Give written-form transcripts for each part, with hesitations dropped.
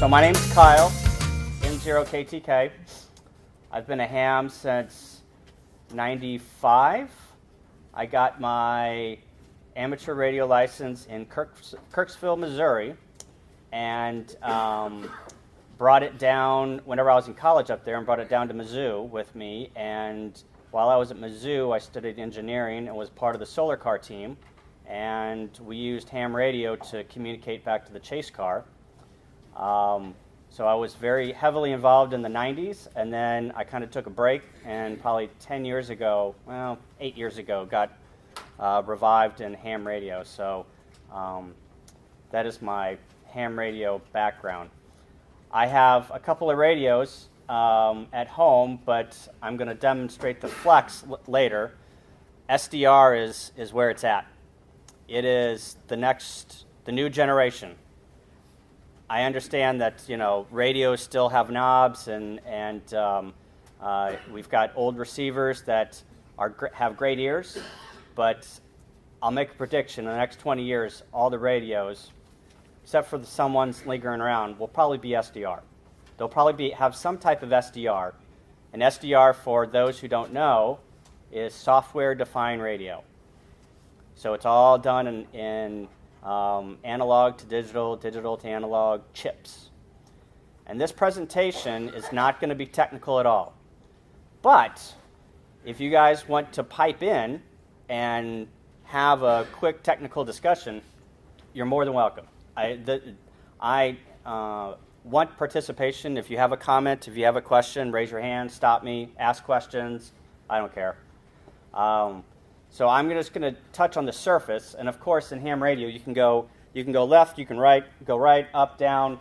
So my name's Kyle, M0KTK. I've been a ham since 95. I got my amateur radio license in Kirksville, Missouri, and brought it down whenever I was in college up there and brought it down to Mizzou with me. And while I was at Mizzou, I studied engineering and was part of the solar car team. And we used ham radio to communicate back to the chase car. So I was very heavily involved in the 90s, and then I kind of took a break, and probably 10 years ago, well, 8 years ago, got revived in ham radio. So that is my ham radio background. I have a couple of radios at home, but I'm going to demonstrate the Flex later. SDR is where it's at. It is the new generation. I understand that, radios still have knobs, and we've got old receivers that have great ears, but I'll make a prediction. In the next 20 years, all the radios, except for some ones lingering around, will probably be SDR. They'll probably have some type of SDR. And SDR, for those who don't know, is software-defined radio. So it's all done in analog to digital, digital to analog chips. And this presentation is not going to be technical at all. But if you guys want to pipe in and have a quick technical discussion, you're more than welcome. I want participation. If you have a comment, if you have a question, raise your hand, stop me, ask questions. I don't care. So I'm just going to touch on the surface, and of course in ham radio you can go left, you can right, go right, up, down.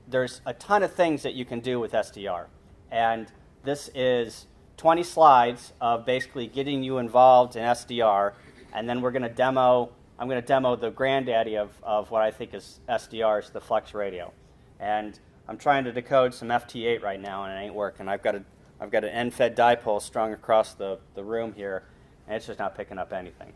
There's a ton of things that you can do with SDR, and this is 20 slides of basically getting you involved in SDR, and then I'm going to demo the granddaddy of what I think is SDR, is the FlexRadio, and I'm trying to decode some FT8 right now, and it ain't working. I've got an end-fed dipole strung across the room here, and it's just not picking up anything.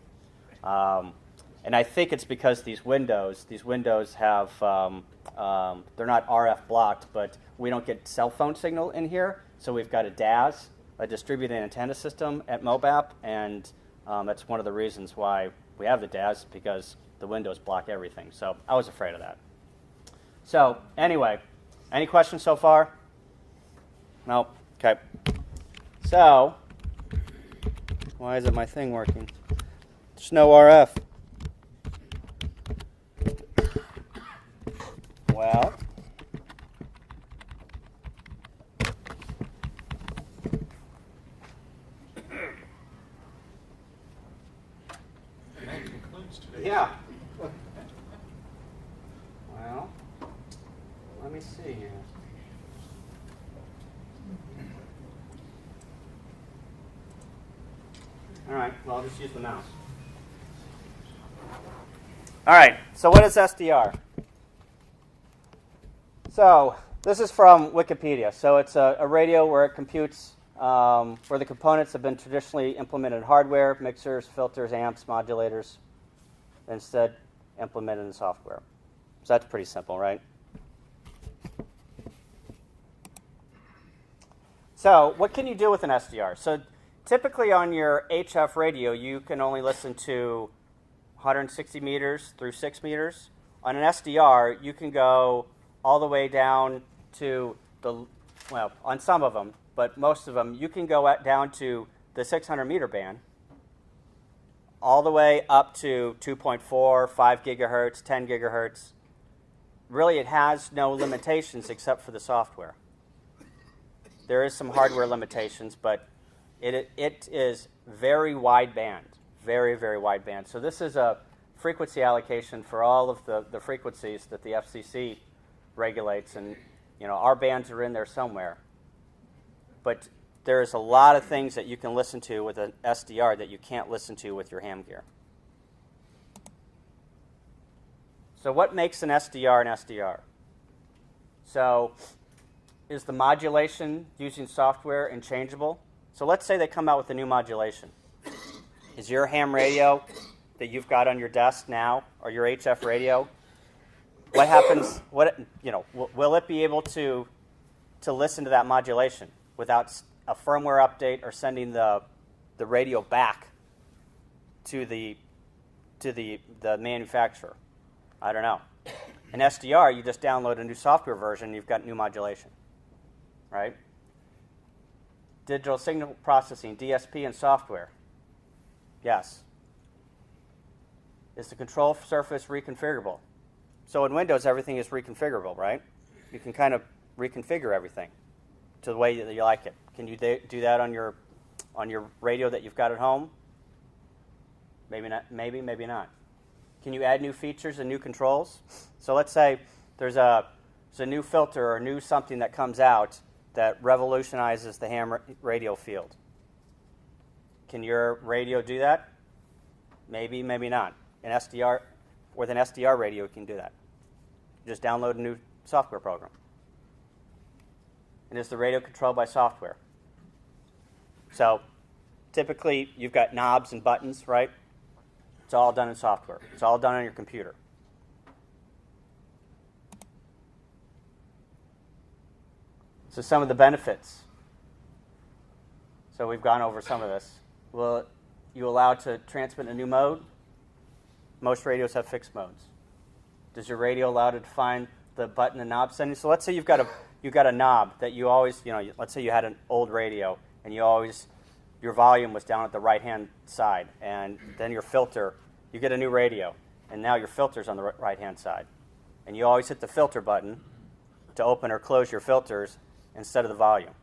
And I think it's because these windows have, they're not RF blocked, but we don't get cell phone signal in here, so we've got a DAS, a distributed antenna system at MOBAP, and that's one of the reasons why we have the DAS, because the windows block everything. So I was afraid of that. So anyway, any questions so far? No? Okay. So, why isn't my thing working? There's no RF. Well, yeah. Well, let me see here. All right, well, I'll just use the mouse. All right, so what is SDR? So this is from Wikipedia. So it's a radio where it computes, where the components have been traditionally implemented in hardware, mixers, filters, amps, modulators, instead implemented in software. So that's pretty simple, right? So what can you do with an SDR? So typically on your HF radio, you can only listen to 160 meters through 6 meters. On an SDR, you can go all the way down to on some of them, but most of them, you can go down to the 600 meter band, all the way up to 2.4, 5 gigahertz, 10 gigahertz. Really, it has no limitations except for the software. There is some hardware limitations, but it is very wide band, very, very wide band. So this is a frequency allocation for all of the frequencies that the FCC regulates, and our bands are in there somewhere. But there's a lot of things that you can listen to with an SDR that you can't listen to with your ham gear. So what makes an SDR an SDR? So is the modulation using software interchangeable? So let's say they come out with a new modulation. Is your ham radio that you've got on your desk now, or your HF radio, what happens? Will it be able to listen to that modulation without a firmware update or sending the radio back to the manufacturer? I don't know. In SDR, you just download a new software version, you've got new modulation, right? Digital signal processing, DSP, and software. Yes. Is the control surface reconfigurable? So in Windows, everything is reconfigurable, right? You can kind of reconfigure everything to the way that you like it. Can you do that on your radio that you've got at home? Maybe not. Maybe not. Can you add new features and new controls? So let's say there's a new filter or new something that comes out that revolutionizes the ham radio field. Can your radio do that? Maybe, maybe not. With an SDR radio, you can do that. You just download a new software program. And is the radio controlled by software? So typically, you've got knobs and buttons, right? It's all done in software. It's all done on your computer. So some of the benefits. So we've gone over some of this. Will you allow to transmit a new mode? Most radios have fixed modes. Does your radio allow to define the button and knob setting? So let's say you've got a knob that you always, let's say you had an old radio and your volume was down at the right-hand side, and then your filter, you get a new radio, and now your filter's on the right-hand side. And you always hit the filter button to open or close your filters instead of the volume.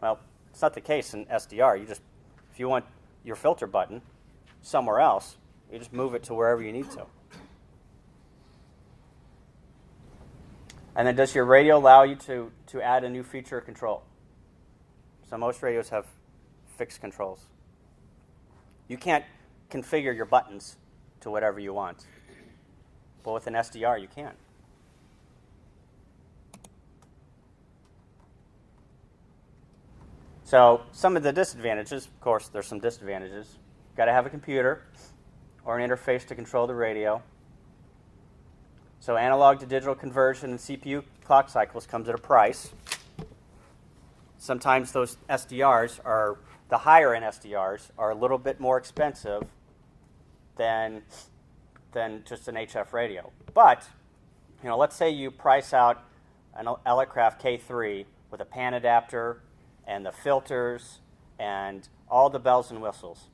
Well, it's not the case in SDR. If you want your filter button somewhere else, you just move it to wherever you need to. And then does your radio allow you to add a new feature or control? So most radios have fixed controls. You can't configure your buttons to whatever you want. But with an SDR, you can. So some of the disadvantages, of course, there's some disadvantages. You've got to have a computer or an interface to control the radio. So analog to digital conversion and CPU clock cycles comes at a price. Sometimes those SDRs are, the higher end SDRs are a little bit more expensive than just an HF radio. But, let's say you price out an Elecraft K3 with a pan adapter and the filters and all the bells and whistles.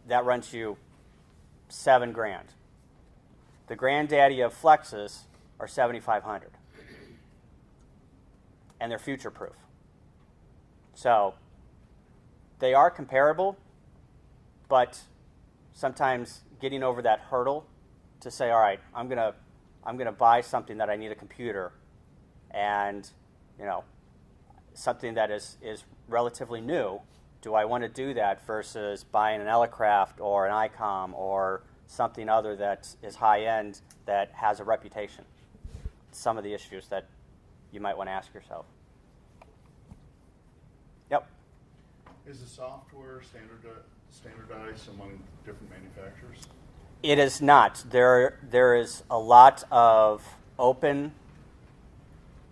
That runs you $7,000. The granddaddy of Flexes are $7,500. And they're future-proof. So they are comparable, but sometimes getting over that hurdle to say, all right, I'm gonna buy something that I need a computer, and something that is relatively new. Do I want to do that versus buying an Elecraft or an ICOM or something other that is high end that has a reputation? Some of the issues that you might want to ask yourself. Yep. Is the software standardized among different manufacturers? It is not. There is a lot of open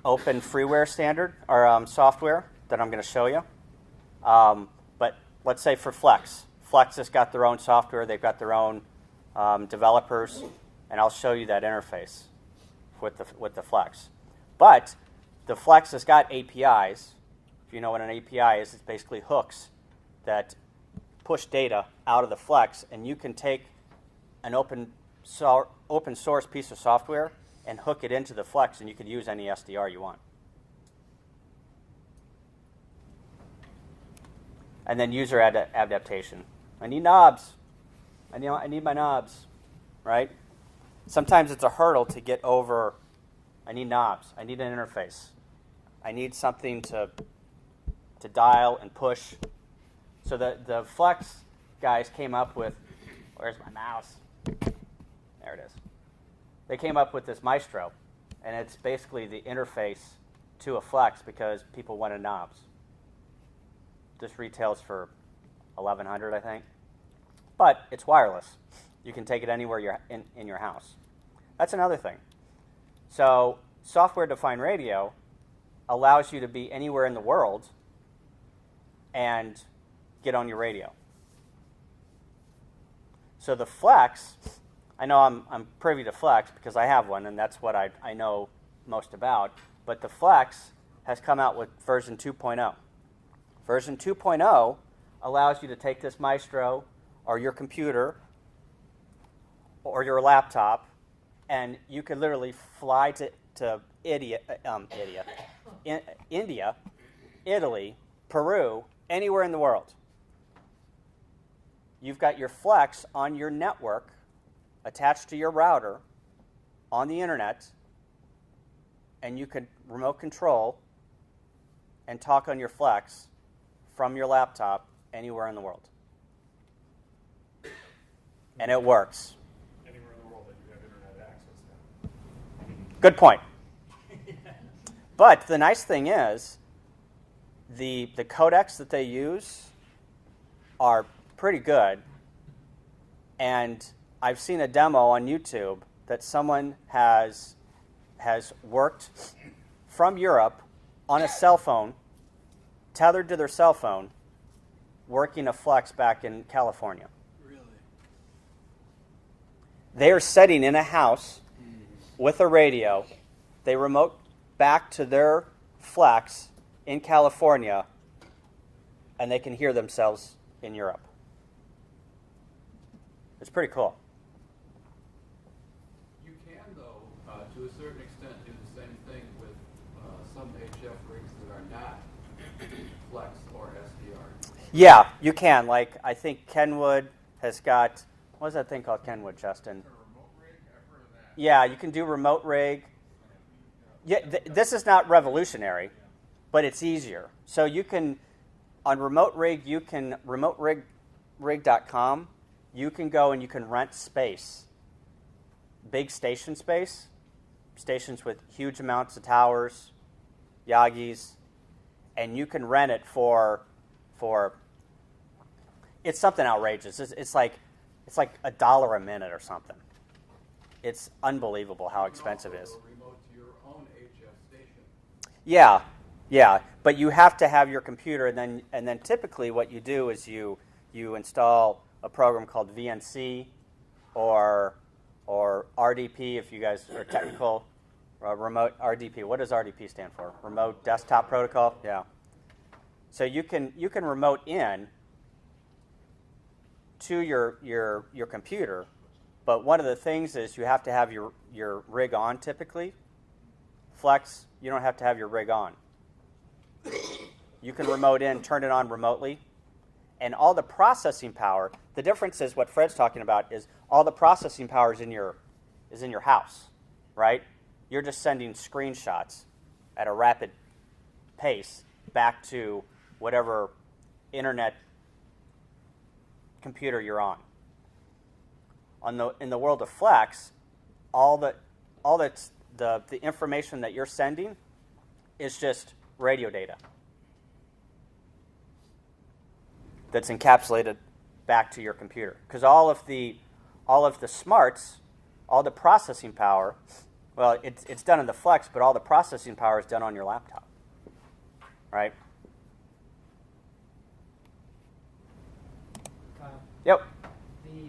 freeware standard or software that I'm going to show you. But let's say for Flex has got their own software. They've got their own developers, and I'll show you that interface with the Flex. But the Flex has got APIs. If you know what an API is, it's basically hooks that push data out of the Flex, and you can take an open source piece of software and hook it into the Flex, and you could use any SDR you want. And then user adaptation. I need knobs. I need my knobs, right? Sometimes it's a hurdle to get over. I need knobs. I need an interface. I need something to dial and push. So the Flex guys came up with, where's my mouse? There it is. They came up with this Maestro, and it's basically the interface to a Flex because people wanted knobs. This retails for $1,100, I think. But it's wireless. You can take it anywhere you're in your house. That's another thing. So software-defined radio allows you to be anywhere in the world and get on your radio. So the Flex, I know I'm privy to Flex because I have one, and that's what I know most about. But the Flex has come out with version 2.0. Version 2.0 allows you to take this Maestro or your computer or your laptop, and you could literally fly to India, Italy, Peru, anywhere in the world. You've got your Flex on your network attached to your router on the internet, and you can remote control and talk on your Flex from your laptop anywhere in the world. And it works. Anywhere in the world that you have internet access to. Good point. But the nice thing is, the codecs that they use are pretty good. And I've seen a demo on YouTube that someone has worked from Europe on a cell phone, tethered to their cell phone, working a Flex back in California. Really? They are sitting in a house with a radio. They remote back to their Flex in California, and they can hear themselves in Europe. It's pretty cool. You can, though, to a certain extent, do the same thing with some HF rigs that are not Flex or SDR. Yeah, you can. Like, I think Kenwood has got, what is that thing called, Kenwood, Justin? A remote rig? I've heard of that. Yeah, you can do remote rig. Yeah, this is not revolutionary, but it's easier. So you can, on remote rig, you can, remoterig.com, you can go and you can rent space, big station space, stations with huge amounts of towers, Yagis, and you can rent it for it's something outrageous. It's like $1 a minute or something. It's unbelievable how expensive it is. Remote to your own HF station. Yeah, but you have to have your computer, and then typically what you do is you install a program called VNC or RDP if you guys are technical. Remote RDP. What does RDP stand for? Remote Desktop Protocol. Yeah. So you can remote in to your computer, but one of the things is you have to have your rig on typically. Flex, you don't have to have your rig on. You can remote in, turn it on remotely, and all the processing power. The difference is what Fred's talking about is all the processing power is in your house, right? You're just sending screenshots at a rapid pace back to whatever internet computer you're on. In the world of Flex, all the information that you're sending is just radio data that's encapsulated back to your computer. Because all of the smarts, all the processing power, well, it's done in the Flex, but all the processing power is done on your laptop, right? Kyle, Yep. can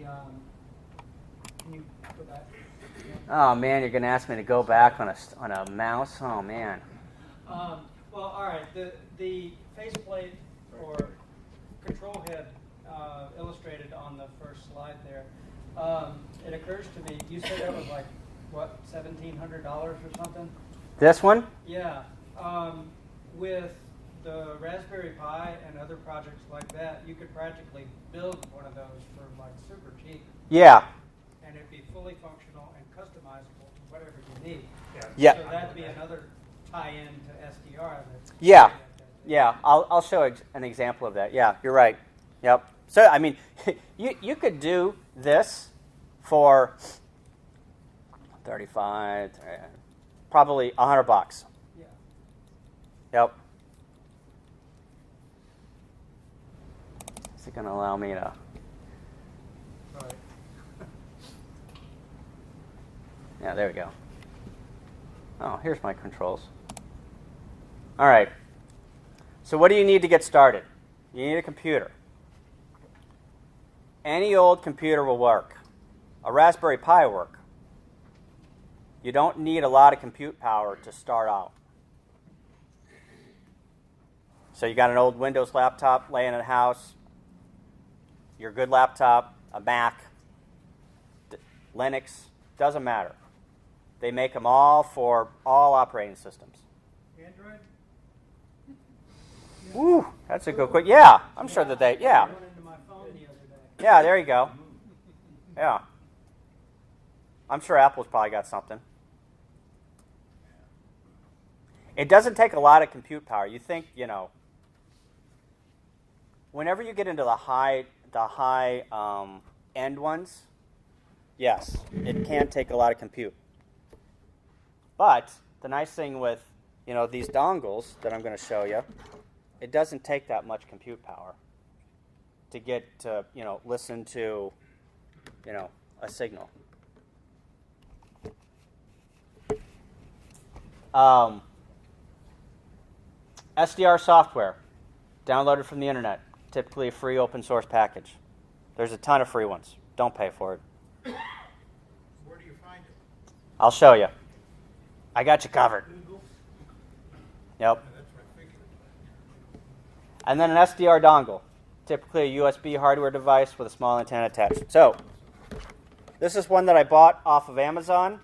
you go back? Oh man, you're gonna ask me to go back on a mouse? Oh man. Well, all right. The faceplate or control head illustrated on the first slide there. It occurs to me, you said that was like what, $1,700 or something? This one? Yeah. With the Raspberry Pi and other projects like that, you could practically build one of those for like super cheap, Yeah. and it'd be fully functional and customizable to whatever you need. Yeah. So that'd be another tie-in to SDR. Yeah. Yeah. I'll show an example of that. Yeah, you're right. Yep. So I mean, you could do this for 35, probably $100. Yeah. Yep. Is it going to allow me to? Right. Yeah, there we go. Oh, here's my controls. All right. So what do you need to get started? You need a computer. Any old computer will work. A Raspberry Pi will work. You don't need a lot of compute power to start out. So you got an old Windows laptop laying in the house, your good laptop, a Mac, Linux, doesn't matter. They make them all for all operating systems. Android? Woo, that's a good quick. Yeah, I'm sure that they, yeah. I went into my phone the other day. Yeah, there you go. Yeah. I'm sure Apple's probably got something. It doesn't take a lot of compute power. You think, whenever you get into the high end ones, yes, it can take a lot of compute. But the nice thing with, these dongles that I'm going to show you, it doesn't take that much compute power to get to, listen to, a signal. SDR software, downloaded from the internet, typically a free open source package. There's a ton of free ones. Don't pay for it. Where do you find it? I'll show you. I got you covered. Yep. That's what I figured. And then an SDR dongle, typically a USB hardware device with a small antenna attached. So, this is one that I bought off of Amazon,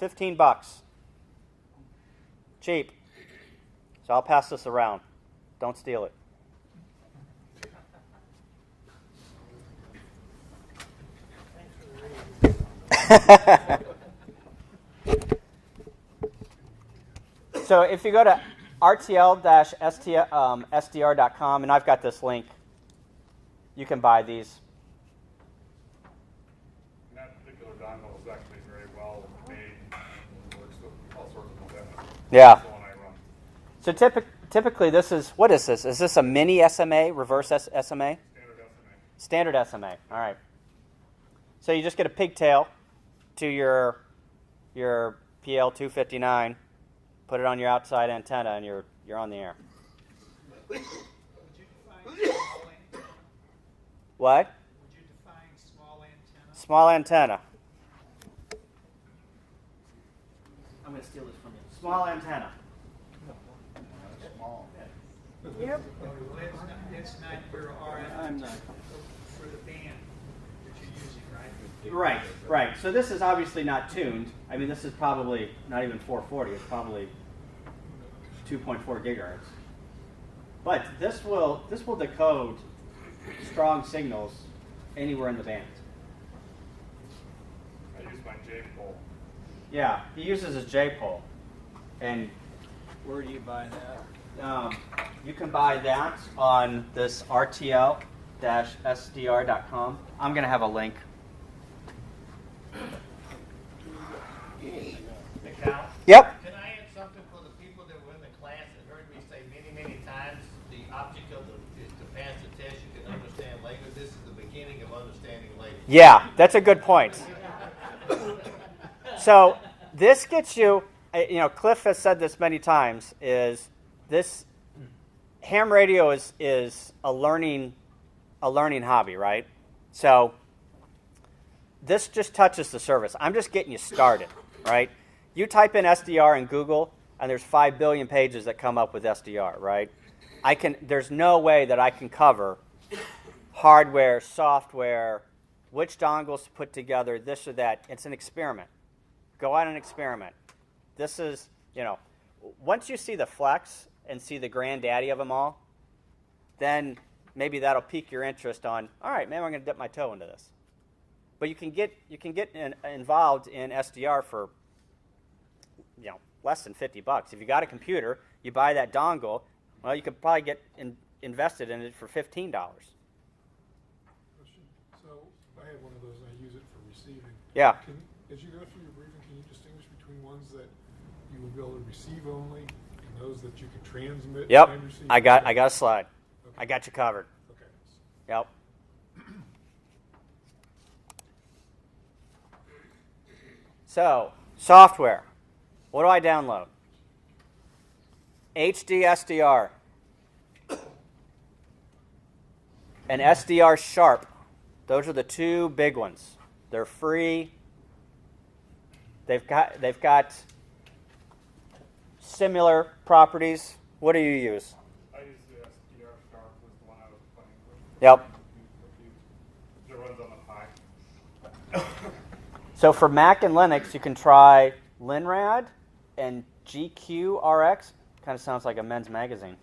$15. Cheap. So I'll pass this around. Don't steal it. So if you go to rtl-sdr.com, and I've got this link, you can buy these. And that particular dongle is actually very well made. It works with all sorts of antennas. Yeah. That's the one I run. So typically this is, what is this? Is this a mini SMA, reverse SMA? Standard SMA. Standard SMA, all right. So you just get a pigtail to your PL259, put it on your outside antenna, and you're on the air. Would you define small antenna? What? Would you define small antenna? Small antenna. I'm going to steal this from you. Small antenna. Small. Yep. It's not your RF I'm not. for the band that you're using, right? Right. So this is obviously not tuned. I mean, this is probably not even 440. It's probably 2.4 gigahertz. But this will decode strong signals anywhere in the band. I use my J pole. Yeah, he uses his J pole, and Where do you buy that? you can buy that on this rtl-sdr.com. I'm going to have a link. Cal, Yep. can I add something for the people that were in the class and heard me say many, many times, the object of is to pass the test you can understand later. This is the beginning of understanding later. Yeah, that's a good point. So this gets you, Cliff has said this many times, is this ham radio is a learning hobby, right? So this just touches the surface. I'm just getting you started, right? You type in SDR in Google, and there's 5 billion pages that come up with SDR, right? There's no way that I can cover hardware, software, which dongles to put together, this or that. It's an experiment. Go out and experiment. This is, once you see the Flex and see the granddaddy of them all, then maybe that'll pique your interest on, all right, maybe I'm going to dip my toe into this. But you can get involved in SDR for less than $50. If you got a computer, you buy that dongle, well, you could probably get invested in it for $15. Question. So I have one of those and I use it for receiving. Yeah. As you go through your briefing, can you distinguish between ones that you will be able to receive only and those that you can transmit Yep. and receive? I got a slide. Okay. I got you covered. Okay. Yep. So, software. What do I download? HD SDR. And SDR Sharp. Those are the two big ones. They're free. They've got similar properties. What do you use? I use the SDR Sharp was the one I was playing with. Yep. It runs on the Pi. So for Mac and Linux, you can try Linrad and GQRX. Kind of sounds like a men's magazine.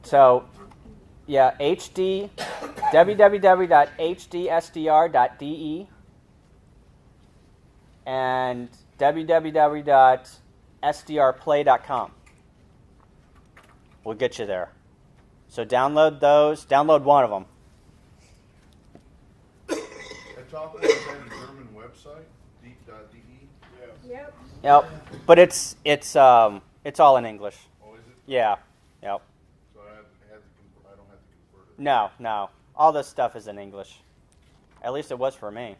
So, yeah, www.hdsdr.de and www.sdrplay.com will get you there. So download those. Download one of them. It's off of that German website, deep.de. Yep. Yep. But it's all in English. Oh, is it? Yeah. Yep. So I don't have to convert it. No. All this stuff is in English. At least it was for me.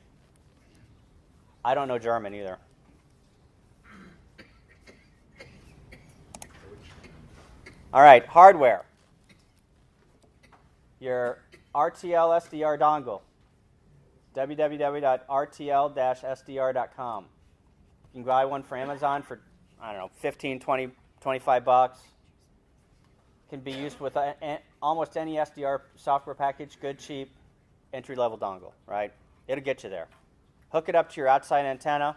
I don't know German either. All right, hardware. Your RTL SDR dongle. www.rtl-sdr.com. You can buy one for Amazon for, I don't know, 15, 20, 25 bucks. Can be used with almost any SDR software package, good, cheap, entry-level dongle, right? It'll get you there. Hook it up to your outside antenna.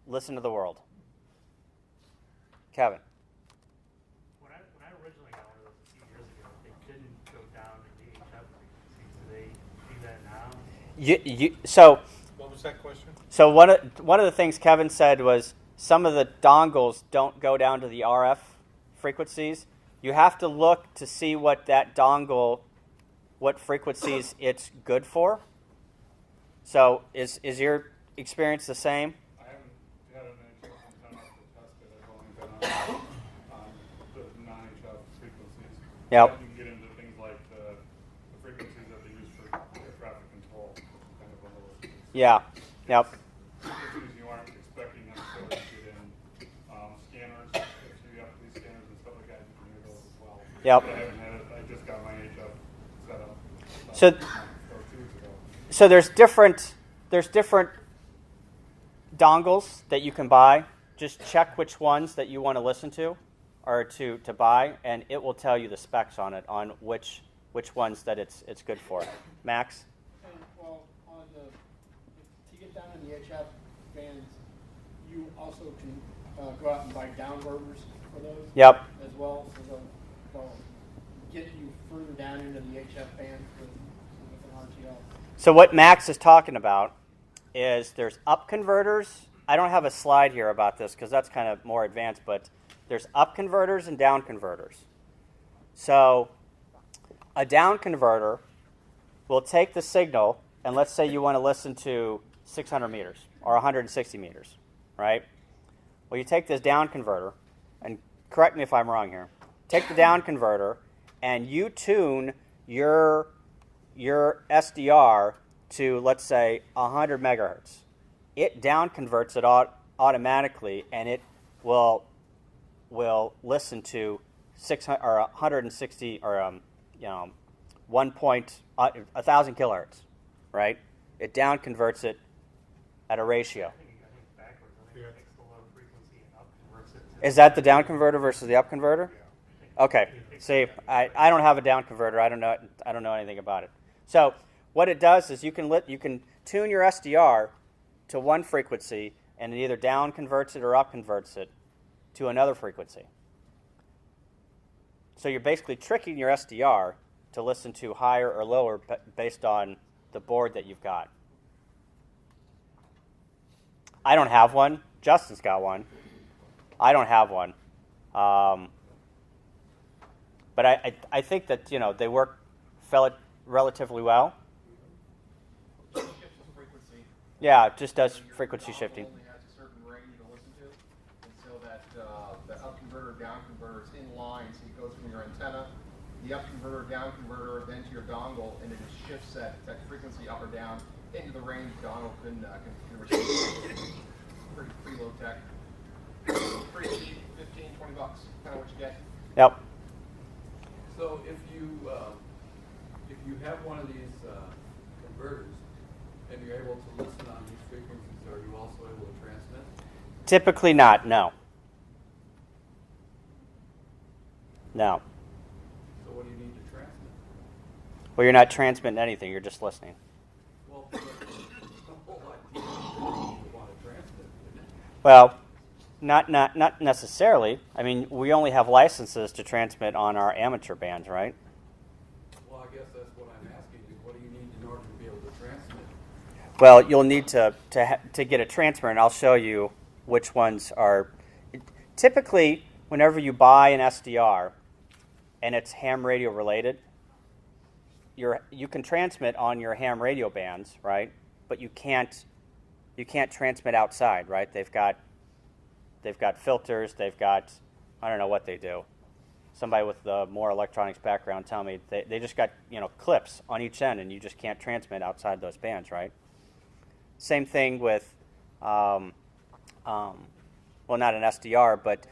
Listen to the world. Kevin. When I originally got one of those a few years ago, they didn't go down to VHF frequencies. Do they do that now? So What was that question? So one of the things Kevin said was some of the dongles don't go down to the RF frequencies. You have to look to see what that dongle, what frequencies it's good for. So is your experience the same? I haven't had an HF antenna to test it. I've only been on the non-HF frequencies. Yep. You can get into things like the frequencies that they use for air traffic control, which is kind of one of those things. Yeah. Yep. Frequencies you aren't expecting necessarily to get in scanners. If you have police scanners and stuff like that, you can hear those as well. Yep. But I haven't had it. I just got my HF set up. So- 2 weeks ago. So there's different dongles that you can buy. Just check which ones that you want to listen to or to buy, and it will tell you the specs on it, on which ones that it's good for. Max? Well, to get down in the HF bands, you also can go out and buy downverters for those. Yep. As well, so they'll get you further down into the HF band with an RTL. So what Max is talking about is there's up converters. I don't have a slide here about this because that's kind of more advanced, but there's up converters and down converters. So a down converter will take the signal, and let's say you want to listen to 600 meters or 160 meters, right? Well, you take this down converter, and correct me if I'm wrong here. Take the down converter, and you tune your SDR to, let's say, 100 megahertz. It down converts it automatically, and it will listen to 600 or 160 or 1,000 kilohertz, right? It down converts it at a ratio. I think backwards. I think it takes the low frequency and up converts it to Is that the down converter versus the up converter? Okay. See, I don't have a down converter. I don't know anything about it. So what it does is you can tune your SDR to one frequency, and it either down converts it or up converts it to another frequency. So you're basically tricking your SDR to listen to higher or lower based on the board that you've got. I don't have one. Justin's got one. I don't have one. But I think that they work relatively well. It shifts the frequency. Yeah, it just does So your frequency dongle shifting. only has a certain range to listen to, and so that the up converter, down converter is in line, so it goes from your antenna, the up converter, down converter, then to your dongle, and it just shifts that frequency up or down into the range dongle can receive. Pretty low tech. Pretty cheap, 15, 20 bucks, kind of what you get. Yep. So if you have one of these converters and you're able to listen on these frequencies, are you also able to transmit? Typically not, no. No. So what do you need to transmit? Well, you're not transmitting anything, you're just listening. Well, the whole idea is that you want to transmit, isn't it? Well, not necessarily. I mean, we only have licenses to transmit on our amateur bands, right? Well, I guess that's what I'm asking you. What do you need in order to be able to transmit? Well, you'll need to get a transmitter, and I'll show you which ones are. Typically, whenever you buy an SDR and it's ham radio related, you can transmit on your ham radio bands, right? But you can't transmit outside, right? They've got filters. They've got, I don't know what they do. Somebody with the more electronics background tell me they just got clips on each end, and you just can't transmit outside those bands, right? Same thing with, well, not an SDR, but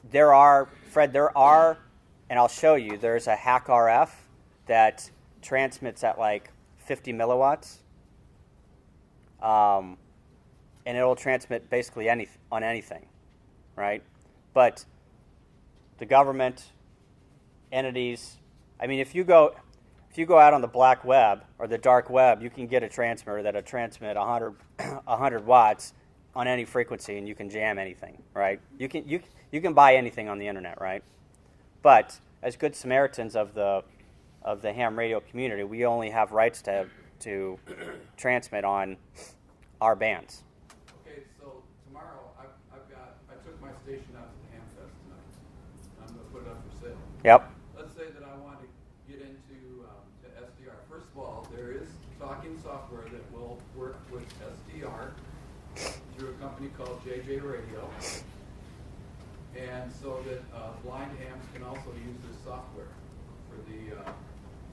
there are, and I'll show you. There's a hack RF that transmits at like 50 milliwatts. And it'll transmit basically on anything, right? But the government, entities, I mean, if you go out on the black web or the dark web, you can get a transmitter that'll transmit 100 watts on any frequency, and you can jam anything, right? You can buy anything on the internet, right? But as good Samaritans of the ham radio community, we only have rights to transmit on our bands. Okay, so tomorrow I took my station out to the Ham Fest tonight. I'm going to put it up for sale. Yep. Let's say that I want to get into to SDR. First of all, there is talking software that will work with SDR through a company called JJ Radio, and so that blind hams can also use this software for the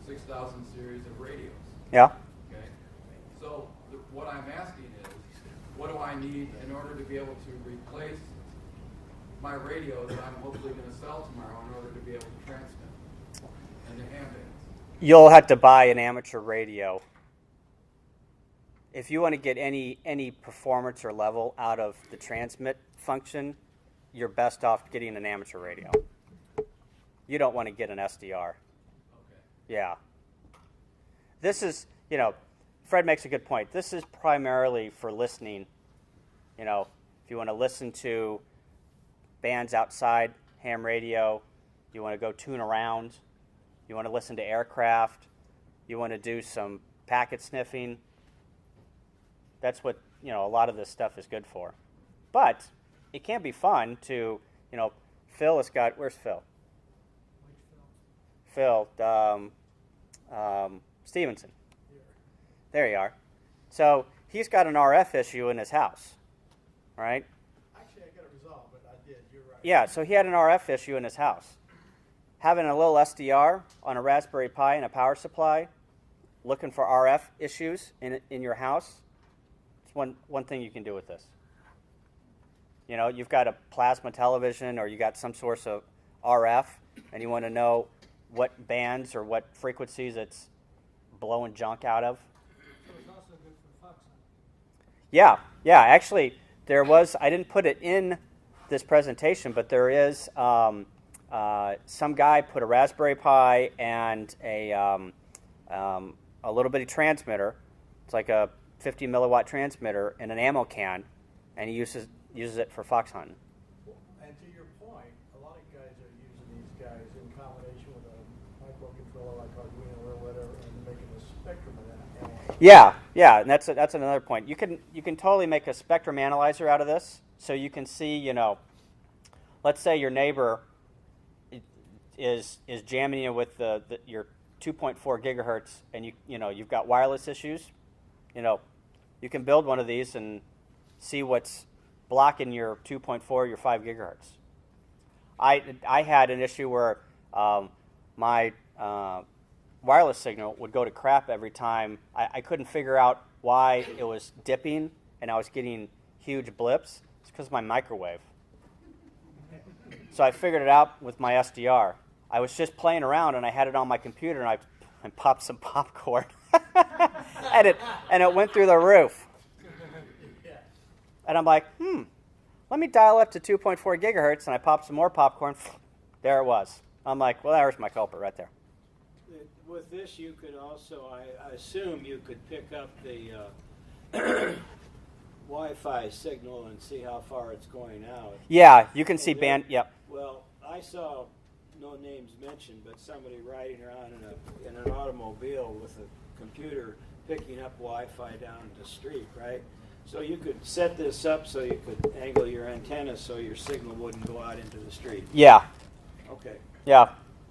6000 series of radios. Yeah. Okay. So what I'm asking is, what do I need in order to be able to replace my radio that I'm hopefully going to sell tomorrow in order to be able to transmit in the ham bands? You'll have to buy an amateur radio. If you want to get any performance or level out of the transmit function, you're best off getting an amateur radio. You don't want to get an SDR. Okay. Yeah. This is, Fred makes a good point. This is primarily for listening. If you want to listen to bands outside ham radio, you want to go tune around, you want to listen to aircraft, you want to do some packet sniffing. That's what, a lot of this stuff is good for. But it can be fun to, Phil has got, where's Phil? Phil, Stevenson. There you are. So he's got an RF issue in his house, right? Actually, I got it resolved, but I did. You're right. Yeah, so he had an RF issue in his house. Having a little SDR on a Raspberry Pi and a power supply, looking for RF issues in your house, it's one thing you can do with this. You've got a plasma television or you got some source of RF, and you want to know what bands or what frequencies it's blowing junk out of. So it's also good for Fox hunting. Yeah. Actually, there was, I didn't put it in this presentation, but there is some guy put a Raspberry Pi and a little bitty transmitter. It's like a 50 milliwatt transmitter in an ammo can, and he uses it for fox hunting. And to your point, a lot of guys are using these guys in combination with a microcontroller like Arduino or whatever, and making a spectrum of that. Yeah, and that's another point. You can totally make a spectrum analyzer out of this, so you can see, let's say your neighbor is jamming you with your 2.4 gigahertz, and you've got wireless issues. You can build one of these and see what's blocking your 2.4, your 5 gigahertz. I had an issue where my wireless signal would go to crap every time. I couldn't figure out why it was dipping and I was getting huge blips. It's because of my microwave. So I figured it out with my SDR. I was just playing around and I had it on my computer and I popped some popcorn. and it went through the roof. And I'm like, let me dial up to 2.4 gigahertz, and I popped some more popcorn. There it was. I'm like, well, there's my culprit right there. With this, you could also, I assume you could pick up the Wi-Fi signal and see how far it's going out. Yeah, you can see band. Yep. Well, I saw, no names mentioned, but somebody riding around in an automobile with a computer picking up Wi-Fi down the street, right? So you could set this up so you could angle your antenna so your signal wouldn't go out into the street. Yeah. Okay. Yeah.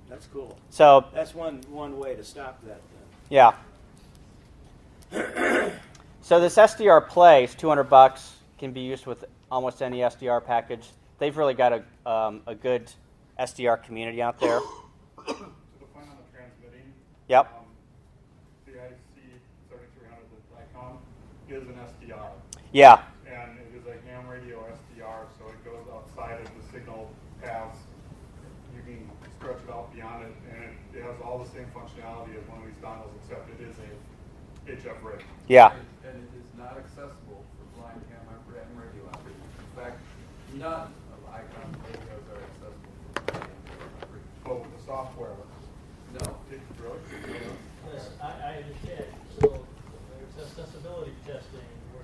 That's cool. So that's one way to stop that then. Yeah. So this SDR Play is $200. Can be used with almost any SDR package. They've really got a good SDR community out there. To the point on the transmitting. Yep. The IC3300, the DICOM, is an SDR. Yeah. And it is a ham radio SDR, so it goes outside of the signal paths. You can stretch it out beyond it, and it has all the same functionality as one of these dongles, except it is a HF rig. Yeah. And it is not accessible for blind ham radio operators. In fact, none of ICOM radios are accessible for blind ham operators. But with the software, no. Really? Yes, I understand. So there's accessibility testing, where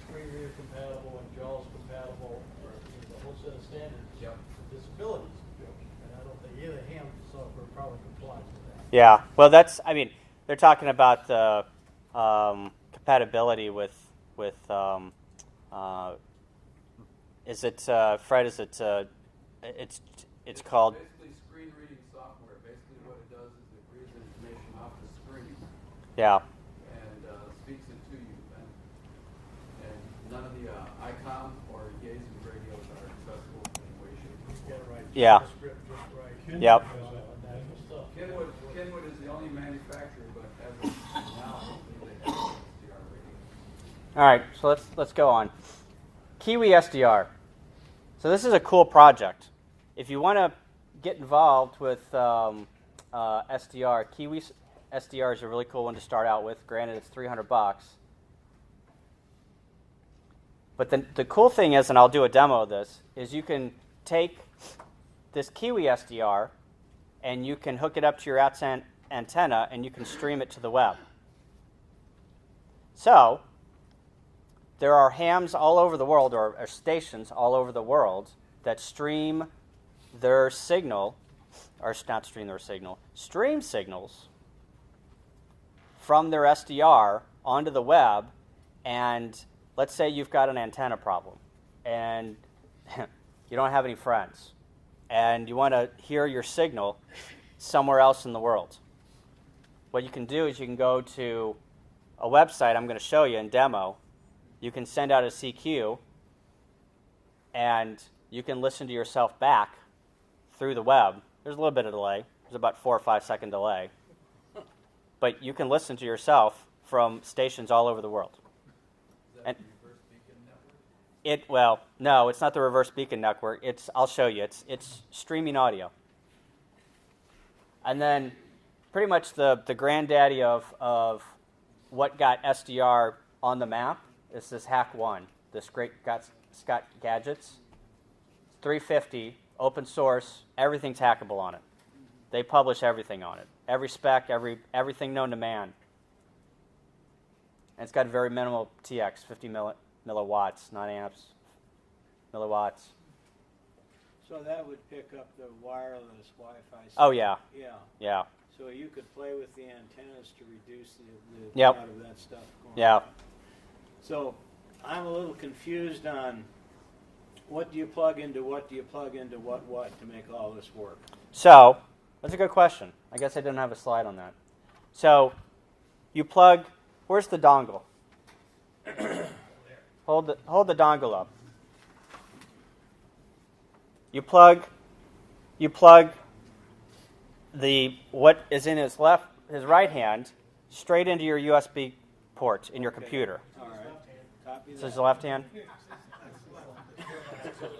screen reader compatible and JAWS compatible, or the whole set of standards for disabilities. And I don't think either ham software probably complies with that. Yeah. Well, they're talking about the compatibility with is it Fred? Is it it's called? Basically, screen reading software. Basically, what it does is it reads information off the screen. Yeah. And speaks it to you. And none of the ICOM or Yazen radios are accessible in any way, shape, or form. Yeah. Yep. Kenwood is the only manufacturer, but as of now, I don't think they have an SDR radio. All right, so let's go on. Kiwi SDR. So this is a cool project. If you want to get involved with SDR, Kiwi SDR is a really cool one to start out with. Granted, it's $300. But the cool thing is, and I'll do a demo of this, is you can take this Kiwi SDR and you can hook it up to your antenna and you can stream it to the web. So there are hams all over the world, or stations all over the world, that stream their signal, or not stream their signal, stream signals from their SDR onto the web. And let's say you've got an antenna problem and you don't have any friends and you want to hear your signal somewhere else in the world. What you can do is you can go to a website I'm going to show you in demo. You can send out a CQ and you can listen to yourself back through the web. There's a little bit of delay. There's about 4 or 5 second delay. But you can listen to yourself from stations all over the world. Is that the reverse beacon network? Well, no, it's not the reverse beacon network. I'll show you. It's streaming audio. And then pretty much the granddaddy of what got SDR on the map is this Hack 1, this great Scott Gadgets. 350, open source, everything's hackable on it. They publish everything on it. Every spec, everything known to man. And it's got a very minimal TX, 50 milliwatts, not amps, milliwatts. So that would pick up the wireless Wi-Fi. Oh, yeah. Yeah. Yeah. So you could play with the antennas to reduce the Yep. amount of that stuff going Yeah. on. So I'm a little confused on what do you plug into what to make all this work? So, that's a good question. I guess I didn't have a slide on that. So, you plug, where's the dongle? Hold the dongle up. You plug what is in his right hand, straight into your USB port in your computer. All right. Copy This that. is the left hand.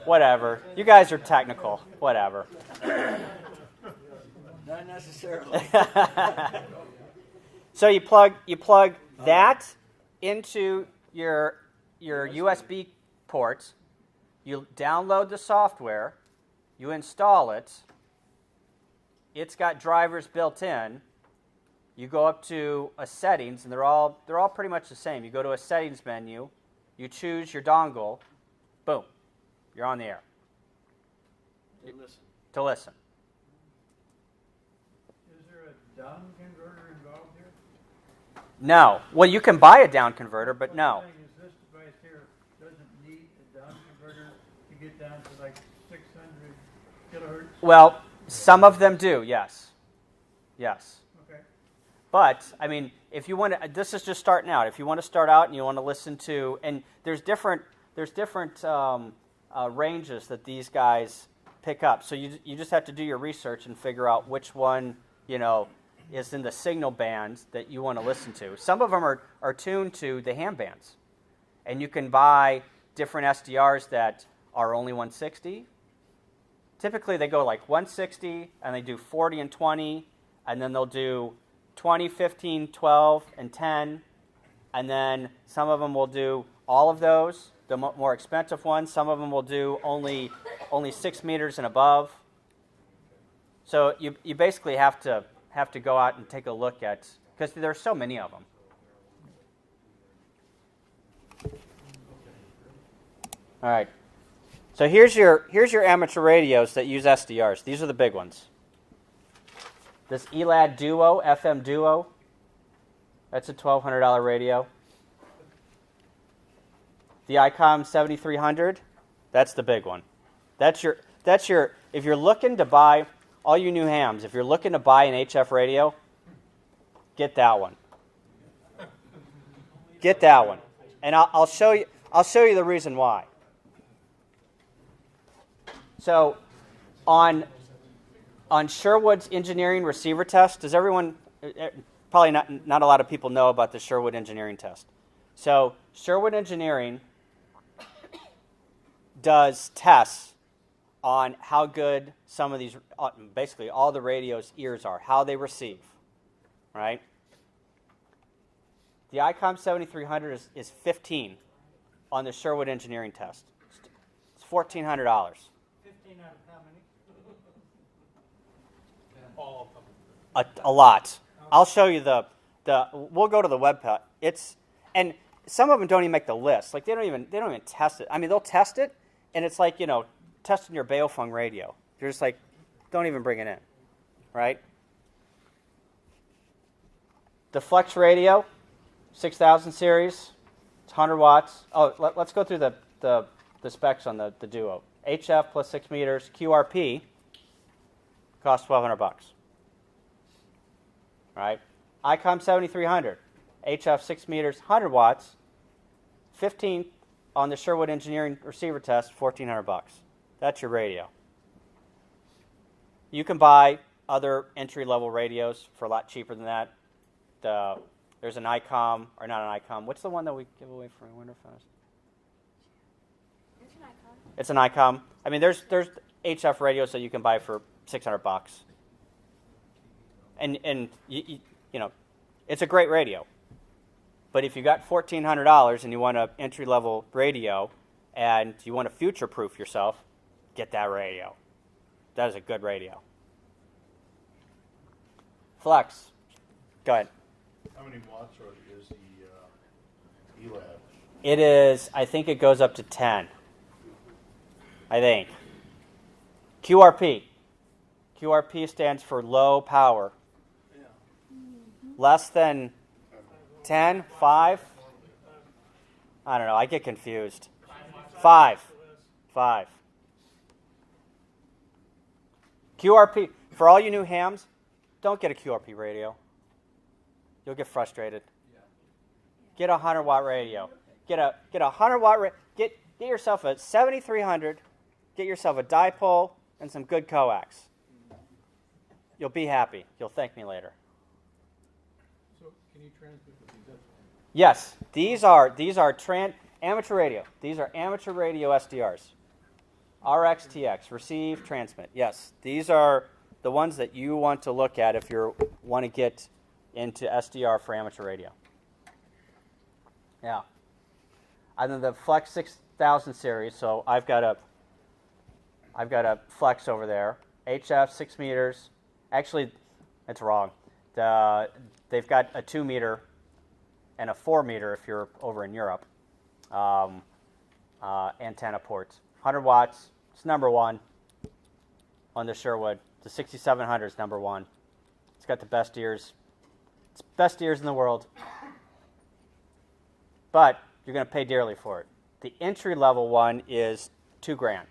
Whatever. You guys are technical. Whatever. Not necessarily. So you plug that into your USB port. You download the software. You install it. It's got drivers built in. You go up to a settings, and they're all pretty much the same. You go to a settings menu. You choose your dongle. Boom. You're on the air. To listen. Is there a down converter involved here? No. Well, you can buy a down converter, but no. What I'm saying is this device here doesn't need a down converter to get down to like 600 kilohertz? Well, some of them do, yes. Yes. Okay. But, I mean, if you want to, this is just starting out. If you want to start out and you want to listen to, and there's different ranges that these guys pick up. So you just have to do your research and figure out which one, is in the signal bands that you want to listen to. Some of them are tuned to the ham bands. And you can buy different SDRs that are only 160. Typically, they go like 160, and they do 40 and 20, and then they'll do 20, 15, 12, and 10, and then some of them will do all of those, the more expensive ones. Some of them will do only 6 meters and above. So you basically have to go out and take a look at, because there's so many of them. All right. So here's your amateur radios that use SDRs. These are the big ones. This ELAD Duo, FM Duo, that's a $1,200 radio. The ICOM 7300, that's the big one. That's your. If you're looking to buy, all you new hams, if you're looking to buy an HF radio, get that one. Get that one, and I'll show you. I'll show you the reason why. So, on Sherwood's engineering receiver test, does everyone, probably not a lot of people know about the Sherwood engineering test. So, Sherwood Engineering does tests on how good some of these, basically all the radio's ears are, how they receive, right? The ICOM 7300 is 15 on the Sherwood engineering test. It's $1,400. 15 out of how many? All of them. A lot. I'll show you we'll go to the web page. And some of them don't even make the list. Like they don't even test it. I mean, they'll test it, and it's like, testing your Baofeng radio. You're just like, don't even bring it in, right? The FlexRadio, 6000 series, it's 100 watts. Oh, let's go through the specs on the Duo. HF plus 6 meters, QRP, costs $1,200. Right? ICOM 7300, HF 6 meters, 100 watts, 15 on the Sherwood Engineering receiver test, $1,400. That's your radio. You can buy other entry-level radios for a lot cheaper than that. There's an ICOM, or not an ICOM. What's the one that we give away for Winterfest? It's an icon. It's an ICOM. I mean, there's HF radios that you can buy for $600. And you know, it's a great radio. But if you got $1,400 and you want an entry-level radio and you want to future-proof yourself, get that radio. That is a good radio. Flex. Go ahead. How many watts is the ELAB? It is, I think it goes up to 10. I think. QRP. QRP stands for low power. Less than 10, 5? I don't know, I get confused. 5. QRP, for all you new hams, don't get a QRP radio. You'll get frustrated. Get a 100-watt radio. Get a 100-watt get yourself a 7300, get yourself a dipole and some good coax. You'll be happy. You'll thank me later. So can you transmit with these? Yes, these are amateur radio. These are amateur radio SDRs. RXTX, receive, transmit. Yes, these are the ones that you want to look at if you want to get into SDR for amateur radio. Yeah. And then the Flex 6000 series. So I've got a Flex over there. HF 6 meters. Actually, it's wrong. They've got a 2 meter and a 4 meter if you're over in Europe. Antenna ports. 100 watts. It's number one on the Sherwood. The 6700 is number one. It's got the best ears. It's best ears in the world. But you're going to pay dearly for it. The entry level one is $2,000.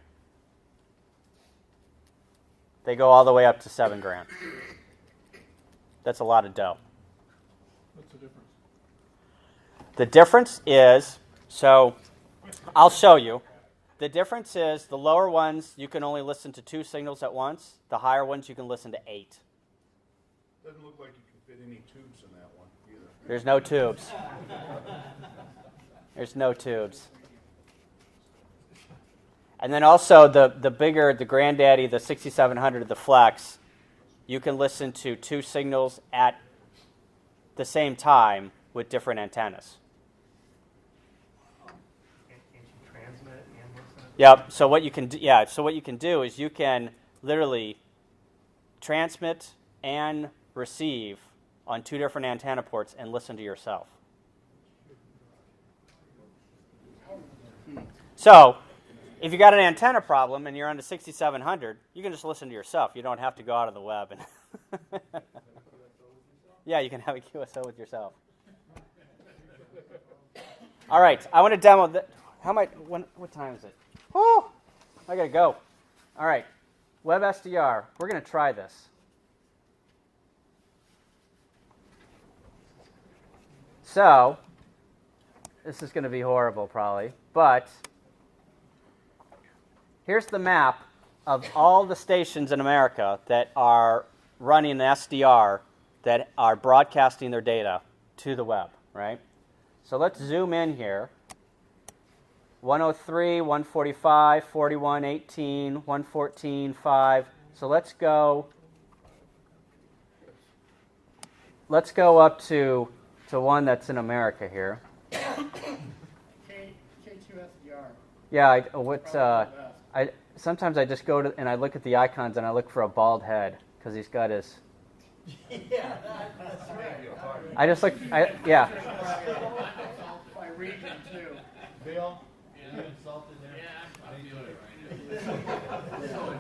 They go all the way up to $7,000. That's a lot of dough. What's the difference? The difference is, so I'll show you. The difference is the lower ones, you can only listen to 2 signals at once. The higher ones, you can listen to 8. Doesn't look like you can fit any tubes in that one either. There's no tubes. There's no tubes. And then also the bigger, the granddaddy, the 6700, the Flex, you can listen to 2 signals at the same time with different antennas. Can't you transmit and listen? Yep. So what you can do, So what you can do is you can literally transmit and receive on 2 different antenna ports and listen to yourself. So if you got an antenna problem and you're on the 6700, you can just listen to yourself. You don't have to go out of the web. And yeah, you can have a QSO with yourself. All right, I want to demo. What time is it? Woo! I got to go. All right, Web SDR. We're going to try this. So, this is going to be horrible probably, but here's the map of all the stations in America that are running an SDR that are broadcasting their data to the web, right? So let's zoom in here. 103, 145, 41, 18, 114, 5. So let's go up to one that's in America here. K2SDR. Yeah, sometimes I just go to and I look at the icons and I look for a bald head because he's got his. Yeah, that's right. I just look. By region too. Bill, you insulted him. Yeah, I feel it right now. So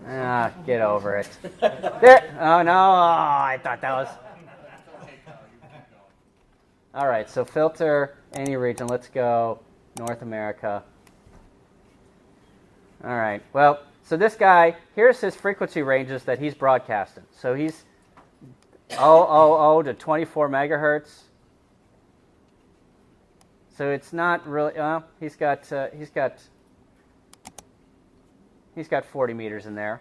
insensitive. Get over it. There. Oh no! I thought that was. All right. So filter any region. Let's go North America. All right. Well, so this guy, here's his frequency ranges that he's broadcasting. So he's 000 to 24 megahertz. So it's not really. He's got 40 meters in there.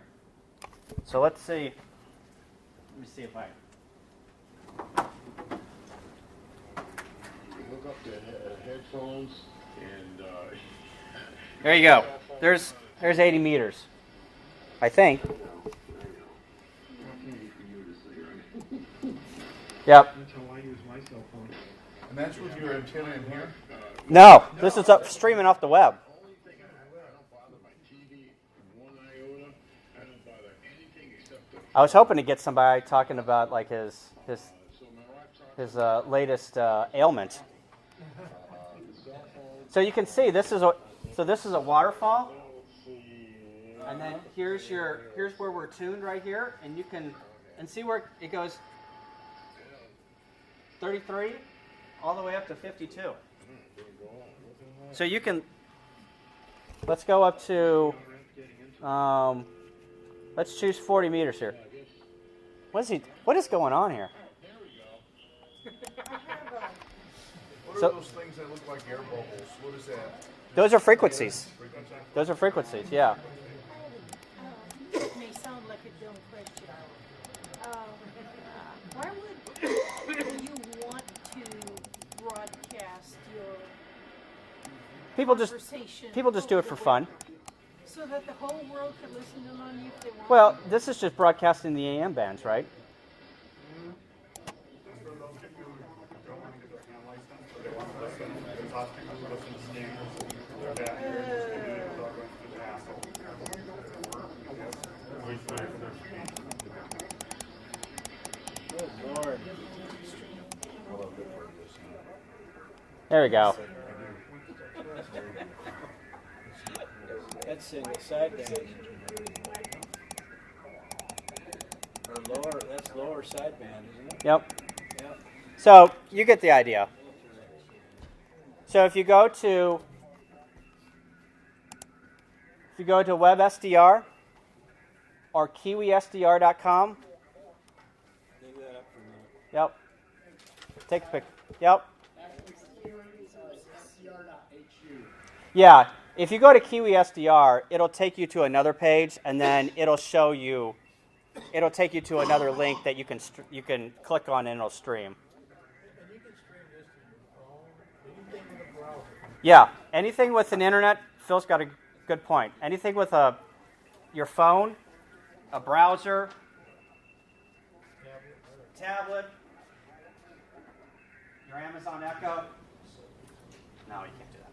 So let's see. Let me see if I. Hook up the headphones and. There you go. There's 80 meters. I think. Yep. That's how I use my cell phone. And that's with your antenna in here? No, this is up streaming off the web. I was hoping to get somebody talking about like his latest ailment. So you can see this is a waterfall, and then here's where we're tuned right here, and you can see where it goes 33 all the way up to 52. So you can let's go up to let's choose 40 meters here. What is going on here? What are those things that look like air bubbles? What is that? Those are frequencies. Those are frequencies, yeah. It may sound like dumb question. Why would you want to broadcast your People just conversation do it over for the fun. web? So that the whole world could listen in on you if they want? Well, this is just broadcasting the AM bands, right? For those people who don't want to get their hand license, but they want to listen, there's lots of people who listen to scanners, they're that here, just to do it without going through the hassle. Yes, at least for their speed. Good Lord. There we go. That's single sideband. Or lower, that's lower sideband, isn't it? Yep. Yep. So you get the idea. So if you go to WebSDR or KiwiSDR.com. Leave that up for a minute. Yep. Take a pic. Yep. Yeah. If you go to KiwiSDR, it'll take you to another page, and then it'll show you. It'll take you to another link that you can click on, and it'll stream. And you can stream this to your phone, anything with a browser. Yeah, anything with an internet. Phil's got a good point. Anything with your phone, a browser, tablet, your Amazon Echo. No, you can't do that.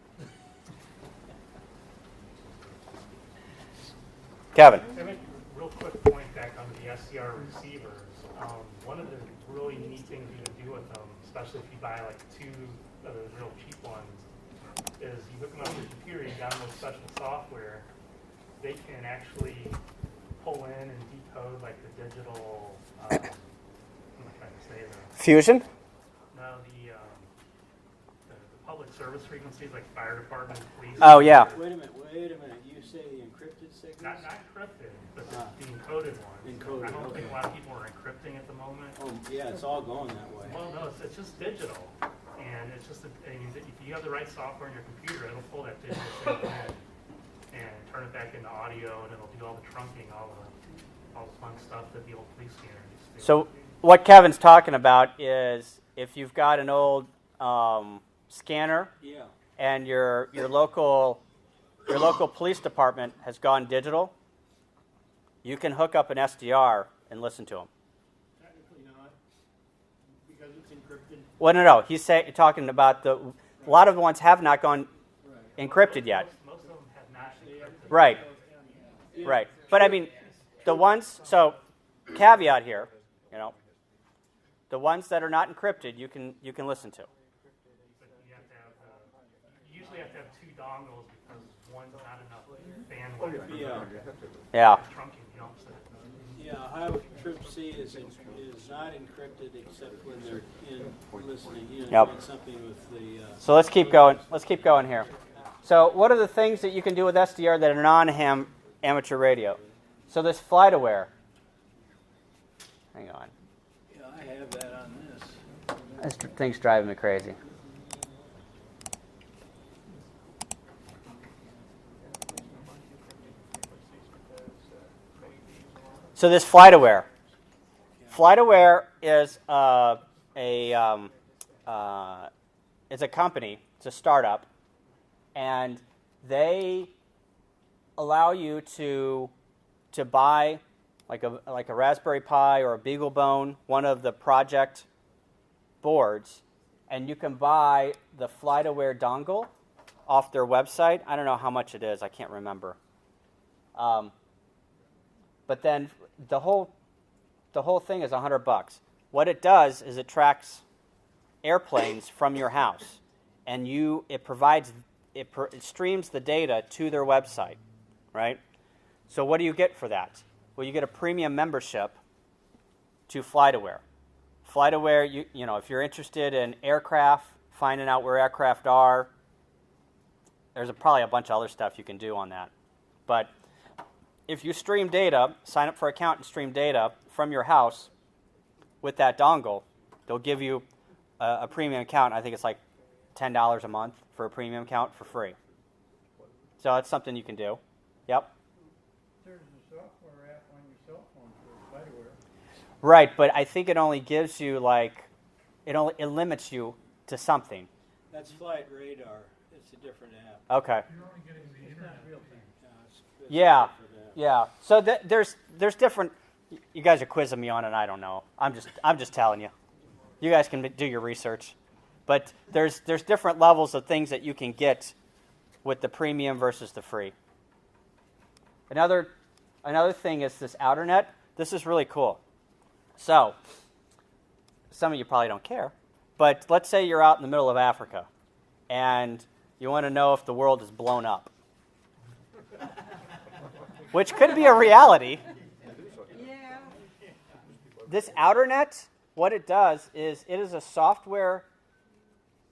Kevin. To make a real quick point back on the SCR receivers, one of the really neat things you can do with them, especially if you buy like 2 of the real cheap ones, is you hook them up to your computer, you download special software, they can actually pull in and decode like the digital, what am I trying to say there? Fusion? No, the public service frequencies like fire department, police. Oh, yeah. Wait a minute. You say the encrypted signals? Not encrypted, but the encoded ones. Encoded, I don't think okay. a lot of people are encrypting at the moment. Oh, yeah, it's all going that way. Well, no, it's just digital. And it's just, if you have the right software in your computer, it'll pull that digital signal in and turn it back into audio, and it'll do all the trunking, all the fun stuff that the old police scanner used to do. So what Kevin's talking about is if you've got an old scanner, Yeah. and your local police department has gone digital, you can hook up an SDR and listen to them. Technically not, because it's encrypted. Well, no. He's talking about a lot of the ones have not gone encrypted yet. Most of them have not encrypted. Right. Right. But I mean, the ones. So, caveat here. The ones that are not encrypted, you can listen to. But you usually have to have 2 dongles because one's not enough bandwidth. Yeah. Trunking, Yeah, Iowa Troop C is not encrypted except when they're listening. Yep. Doing something with the. So let's keep going. Let's keep going here. So what are the things that you can do with SDR that are non-ham amateur radio? So this FlightAware. Hang on. Yeah, I have that on this. This thing's driving me crazy. So this FlightAware. FlightAware is it's a company. It's a startup, and they allow you to buy like a Raspberry Pi or a BeagleBone, one of the project boards, and you can buy the FlightAware dongle off their website. I don't know how much it is. I can't remember. But then the whole thing is $100. What it does is it tracks airplanes from your house, and it streams the data to their website, right? So what do you get for that? Well, you get a premium membership to FlightAware. FlightAware, if you're interested in aircraft, finding out where aircraft are, there's probably a bunch of other stuff you can do on that. But if you stream data, sign up for an account and stream data from your house with that dongle, they'll give you a premium account. I think it's like $10 a month for a premium account for free. So that's something you can do. Yep. There's a software app on your cell phone Right, but I think it only gives you it limits you to something. That's Flight Radar. It's a different app. Okay. You're only getting the internet. It's Yeah, different app. yeah. So there's different. You guys are quizzing me on it. I don't know. I'm just telling you. You guys can do your research, but there's different levels of things that you can get with the premium versus the free. Another thing is this outer net. This is really cool. So some of you probably don't care, but let's say you're out in the middle of Africa and you want to know if the world is blown up, which could be a reality. Yeah. This outer net, what it does is it is a software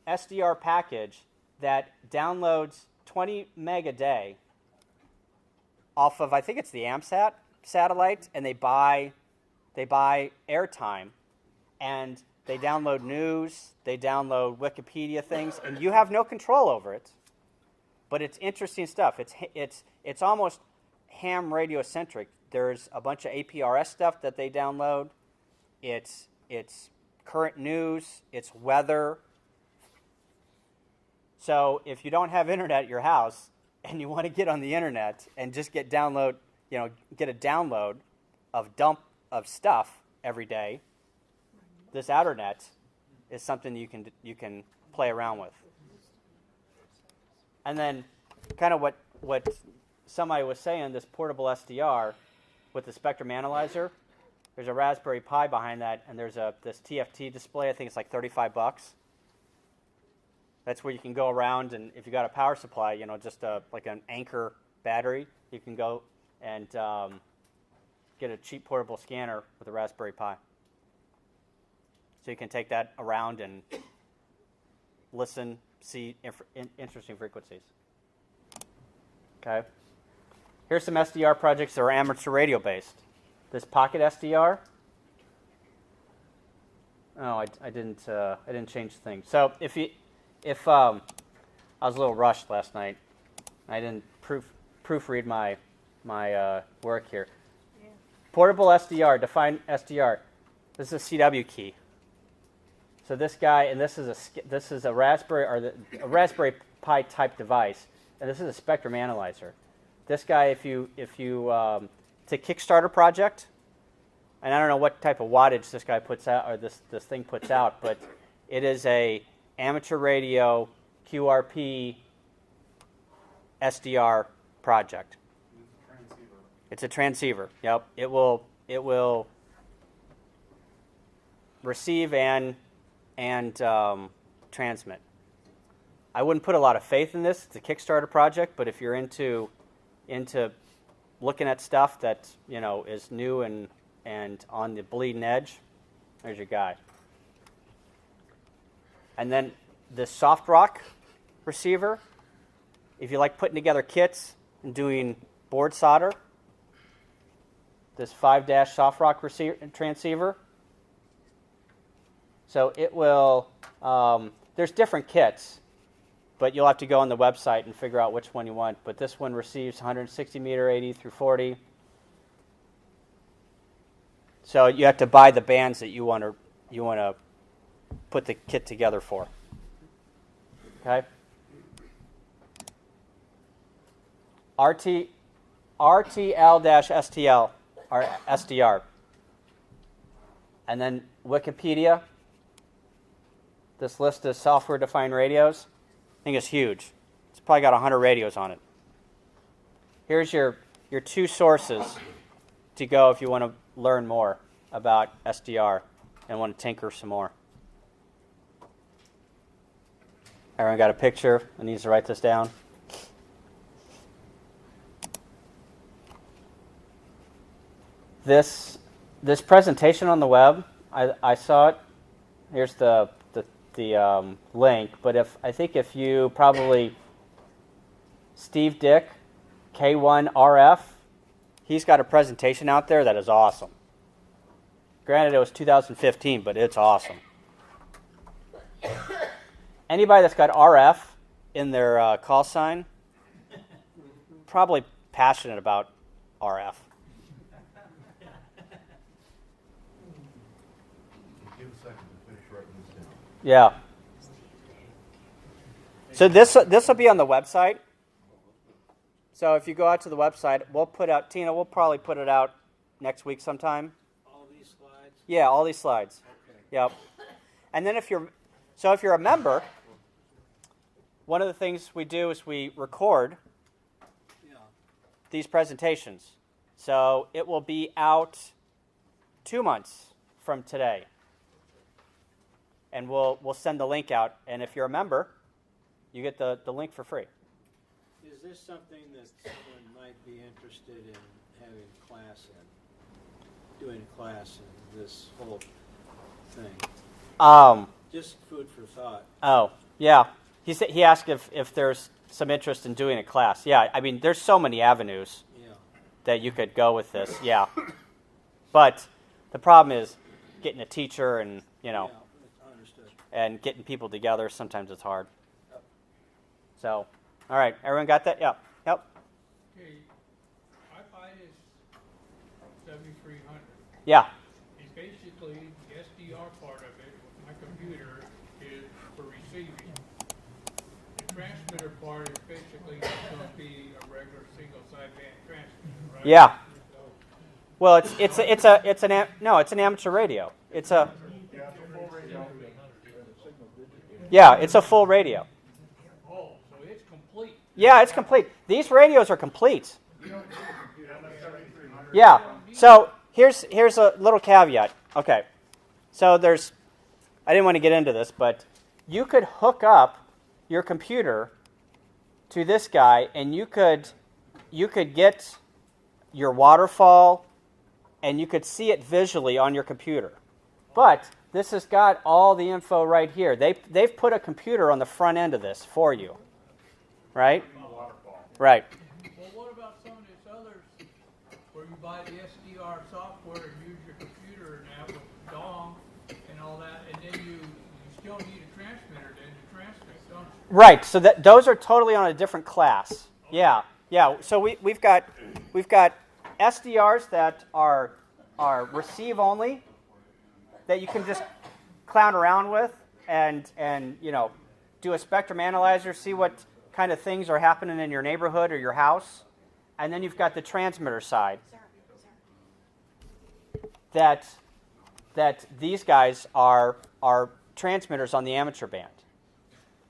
SDR package that downloads 20 meg a day off of, I think it's the AMSAT satellite, and they buy airtime, and they download news, they download Wikipedia things, and you have no control over it. But it's interesting stuff. It's almost ham radio centric. There's a bunch of APRS stuff that they download. It's current news. It's weather. So if you don't have internet at your house and you want to get on the internet and just get a download of dump of stuff every day, this outer net is something you can play around with. And then kind of what somebody was saying, this portable SDR with the spectrum analyzer, there's a Raspberry Pi behind that, and there's this TFT display. I think it's like $35. That's where you can go around, and if you got a power supply, just like an Anchor battery, you can go and get a cheap portable scanner with a Raspberry Pi. So you can take that around and listen, see interesting frequencies. Okay. Here's some SDR projects that are amateur radio based. This Pocket SDR. Oh, I didn't change the thing. So if I was a little rushed last night, I didn't proofread my work here. Yeah. Portable SDR, define SDR. This is a CW key. So this guy, and this is a Raspberry a Raspberry Pi type device, and this is a spectrum analyzer. This guy, if you it's a Kickstarter project, and I don't know what type of wattage this guy puts out, or this thing puts out, but it is a amateur radio QRP SDR project. It's a transceiver. Yep. It will receive and transmit. I wouldn't put a lot of faith in this. It's a Kickstarter project, but if you're into looking at stuff that is new and on the bleeding edge, there's your guy. And then the soft rock receiver, if you like putting together kits and doing board solder, this 5-dash soft rock transceiver. So it will, there's different kits, but you'll have to go on the website and figure out which one you want. But this one receives 160 meter 80 through 40. So you have to buy the bands that you want to put the kit together for. Okay. RTL-STL, or SDR. And then Wikipedia. This list of software-defined radios. I think it's huge. It's probably got 100 radios on it. Here's your two sources to go if you want to learn more about SDR and want to tinker some more. Everyone got a picture? I need to write this down. This presentation on the web, I saw it. Here's the link, but I think if you probably Steve Dick, K1RF, he's got a presentation out there that is awesome. Granted, it was 2015, but it's awesome. Anybody that's got RF in their call sign, probably passionate about RF. Yeah. So this will be on the website. So if you go out to the website, we'll put out, Tina, we'll probably put it out next week sometime. All these slides? Yeah, all these slides. Okay. Yep. And then if you're a member, one of the things we do is we record these presentations. So it will be out 2 months from today. And we'll send the link out. And if you're a member, you get the link for free. Is this something that someone might be interested in having class in, doing class in this whole thing? Just food for thought. Oh, yeah. He asked if there's some interest in doing a class. Yeah, I mean, there's so many avenues that you could go with this. Yeah. But the problem is getting a teacher and, Understood. and getting people together. Sometimes it's hard. So, all right. Everyone got that? Yeah. Yep. Okay. I buy this 7300. Yeah. And basically, the SDR part of it with my computer is for receiving. The transmitter part is basically just going to be a regular single sideband transmitter, right? Yeah. Well, it's an amateur radio. It's a it's a full radio. Oh, so it's complete. Yeah, it's complete. These radios are complete. Yeah. So here's a little caveat. Okay. So I didn't want to get into this, but you could hook up your computer to this guy, and you could get your waterfall, and you could see it visually on your computer. But this has got all the info right here. They've put a computer on the front end of this for you, right? Right. Well, what about some of this others where you buy the SDR software and use your computer and that with DOM and all that, and then you still need a transmitter then to transmit, don't you? Right. So those are totally on a different class. Yeah. Yeah. So we've got SDRs that are receive only, that you can just clown around with and do a spectrum analyzer, see what kind of things are happening in your neighborhood or your house. And then you've got the transmitter side that these guys are transmitters on the amateur band.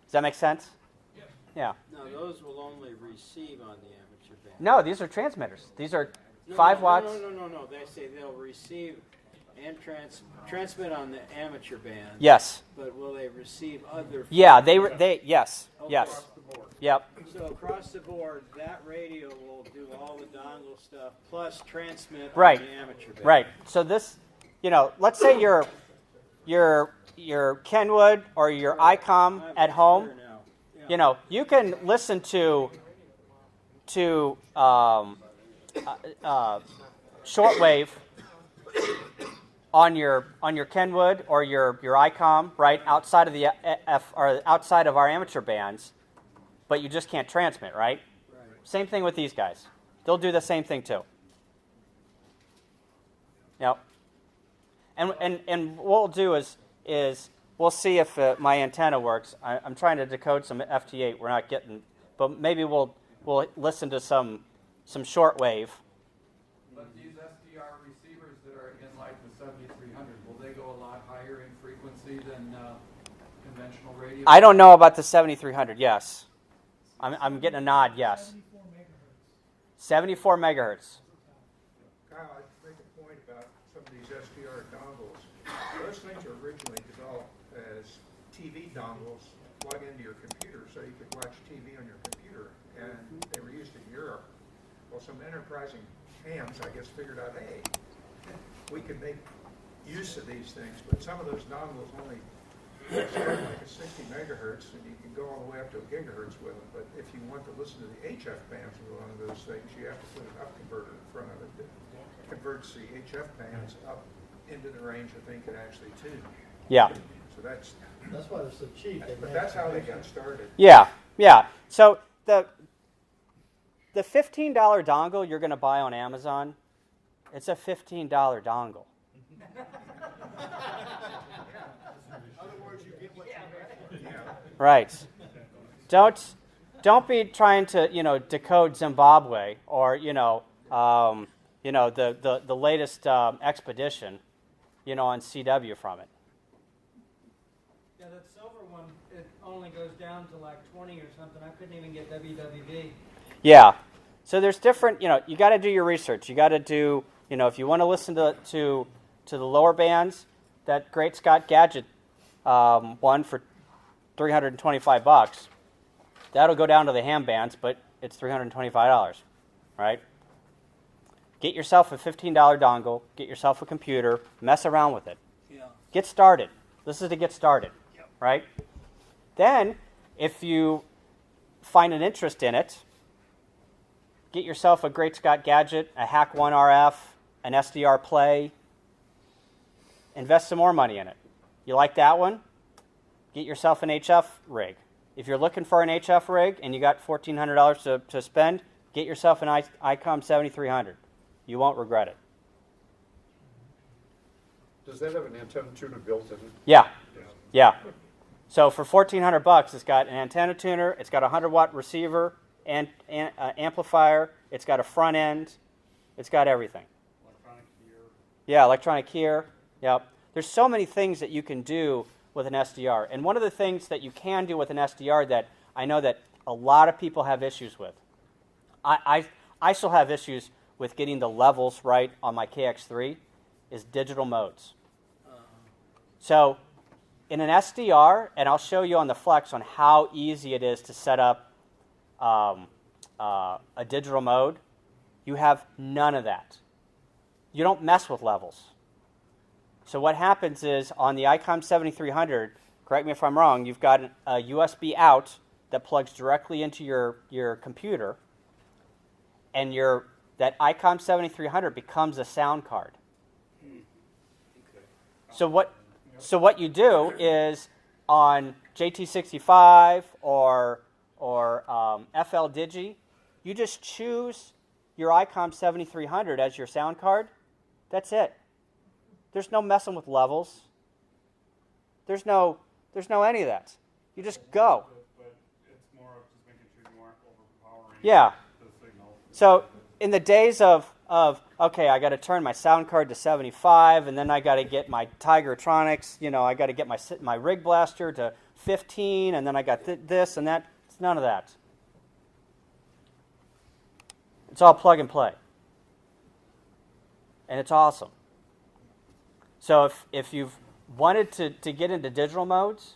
Does that make sense? Yeah. Now, those will only receive on the amateur band. No, these are transmitters. These are 5 watts. No. They say they'll receive and transmit on the amateur band. Yes. But will they receive other? Yeah, yes. Across the board. Yep. So across the board, that radio will do all the dongle stuff plus transmit Right. on the amateur band. Right. So this, let's say your Kenwood or your ICOM at home. You can listen to shortwave on your Kenwood or your ICOM, right, outside of the outside of our amateur bands, but you just can't transmit, right? Same thing with these guys. They'll do the same thing too. Yep. And what we'll do is we'll see if my antenna works. I'm trying to decode some FT8. We're not getting, but maybe we'll listen to some shortwave. But these SDR receivers that are in like the 7300, will they go a lot higher in frequency than conventional radio? I don't know about the 7300. Yes, I'm getting a nod. Yes. 74 megahertz. Kyle, I'd make a point about some of these SDR dongles. Those things were originally developed as TV dongles plug into your computer so you could watch TV on your computer, and they were used in Europe. Well, some enterprising hams, I guess, figured out, hey, we can make use of these things, but some of those dongles only start like a 60 megahertz, and you can go all the way up to a gigahertz with them. But if you want to listen to the HF bands with one of those things, you have to put an up converter in front of it that converts the HF bands up into the range that they can actually tune. Yeah. So that's why they're so cheap. But that's how they got started. Yeah. So the $15 dongle you're going to buy on Amazon, it's a $15 dongle. In other words, you get what Right. Don't be trying to decode Zimbabwe or the latest expedition on CW from it. Yeah, that silver one, it only goes down to like 20 or something. I couldn't even get WWV. Yeah. So there's different, you got to do your research. You got to do, if you want to listen to the lower bands, that Great Scott Gadget one for $325, that'll go down to the ham bands, but it's $325, right? Get yourself a $15 dongle, get yourself a computer, mess around with it. Yeah. Get started. This is to get started, right? Then, if you find an interest in it, get yourself a Great Scott Gadget, a Hack 1 RF, an SDR Play. Invest some more money in it. You like that one? Get yourself an HF rig. If you're looking for an HF rig and you got $1,400 to spend, get yourself an ICOM 7300. You won't regret it. Does that have an antenna tuner built in it? Yeah. So for $1,400, it's got an antenna tuner, it's got a 100-watt receiver and amplifier, it's got a front end, it's got everything. Electronic gear. Yeah, electronic keyer. Yep. There's so many things that you can do with an SDR. And one of the things that you can do with an SDR that I know that a lot of people have issues with, I still have issues with getting the levels right on my KX3, is digital modes. So in an SDR, and I'll show you on the Flex on how easy it is to set up a digital mode, you have none of that. You don't mess with levels. So what happens is on the ICOM 7300, correct me if I'm wrong, you've got a USB out that plugs directly into your computer, and that ICOM 7300 becomes a sound card. So what you do is on JT65 or FL Digi, you just choose your ICOM 7300 as your sound card. That's it. There's no messing with levels. There's no any of that. You just go. But it's more of just making sure you aren't overpowering the signal. So in the days of okay, I got to turn my sound card to 75, and then I got to get my Tigertronics, I got to get my Rig Blaster to 15, and then I got this and that. It's none of that. It's all plug and play. And it's awesome. So if you've wanted to get into digital modes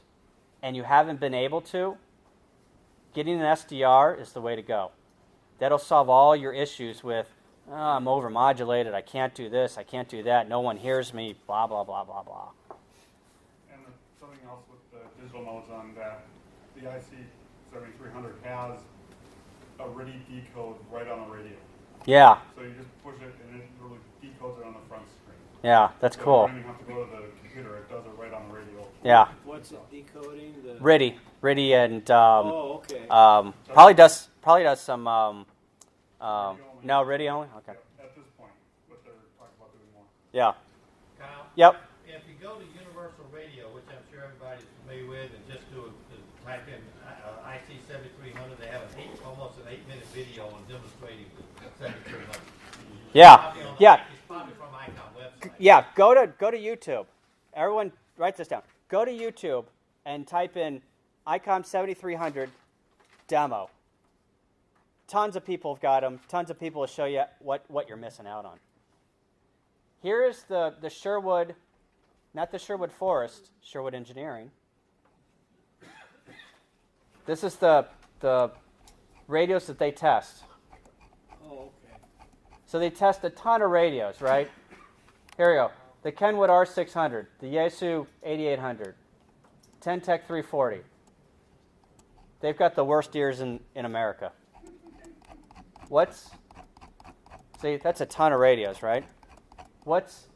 and you haven't been able to, getting an SDR is the way to go. That'll solve all your issues with, I'm overmodulated, I can't do this, I can't do that, no one hears me, blah, blah, blah, blah, blah. And something else with the digital modes on that, the IC 7300 has a ready decode right on the radio. Yeah. So you just push it and it really decodes it on the front screen. Yeah, that's so cool. You don't even have to go to the computer, it does it right on the radio. Yeah. What's it decoding? RIDI and okay. Probably does some no RIDI only? Okay. At this point, but they're talking about doing more. Yeah. Kyle? Yep. If you go to Universal Radio, which I'm sure everybody's familiar with, and just type in IC 7300, they have almost an 8-minute video on demonstrating the 7300. Yeah. It's probably from ICOM website. Yeah, go to YouTube. Everyone, write this down. Go to YouTube and type in ICOM 7300 demo. Tons of people have got them. Tons of people will show you what you're missing out on. Here is the Sherwood, not the Sherwood Forest, Sherwood Engineering. This is the radios that they test. Oh, okay. So they test a ton of radios, right? Here we go. The Kenwood R600, the Yaesu 8800, Tentec 340. They've got the worst ears in America. See, that's a ton of radios, right? What's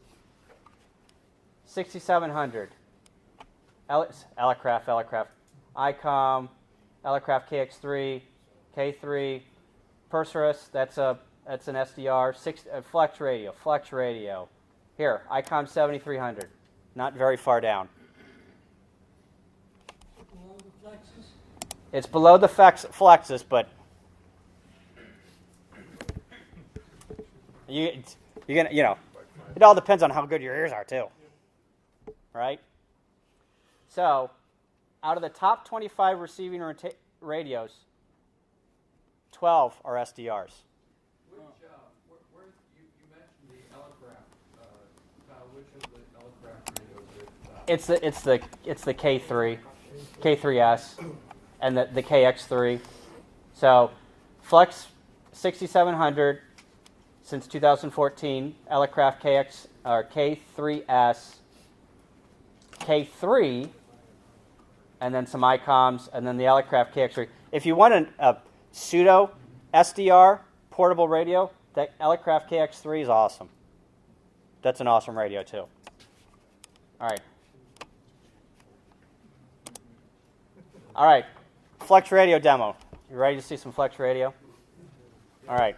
6700? Elecraft, ICOM, Elecraft KX3, K3, Perseus, that's an SDR, FlexRadio. Here, ICOM 7300, not very far down. Well, the Flexes It's below the flexus, but you're gonna, it all depends on how good your ears are too, right? So, out of the top 25 receiving radios, 12 are SDRs. Which, where you mentioned the Elecraft. Which of the Elecraft radios? It's the K3, K3S, and the KX3. So, Flex 6700 since 2014, Elecraft KX or K3S, K3, and then some ICOMs, and then the Elecraft KX3. If you want a pseudo SDR portable radio, that Elecraft KX3 is awesome. That's an awesome radio too. All right. Flex Radio demo. You ready to see some Flex Radio? All right.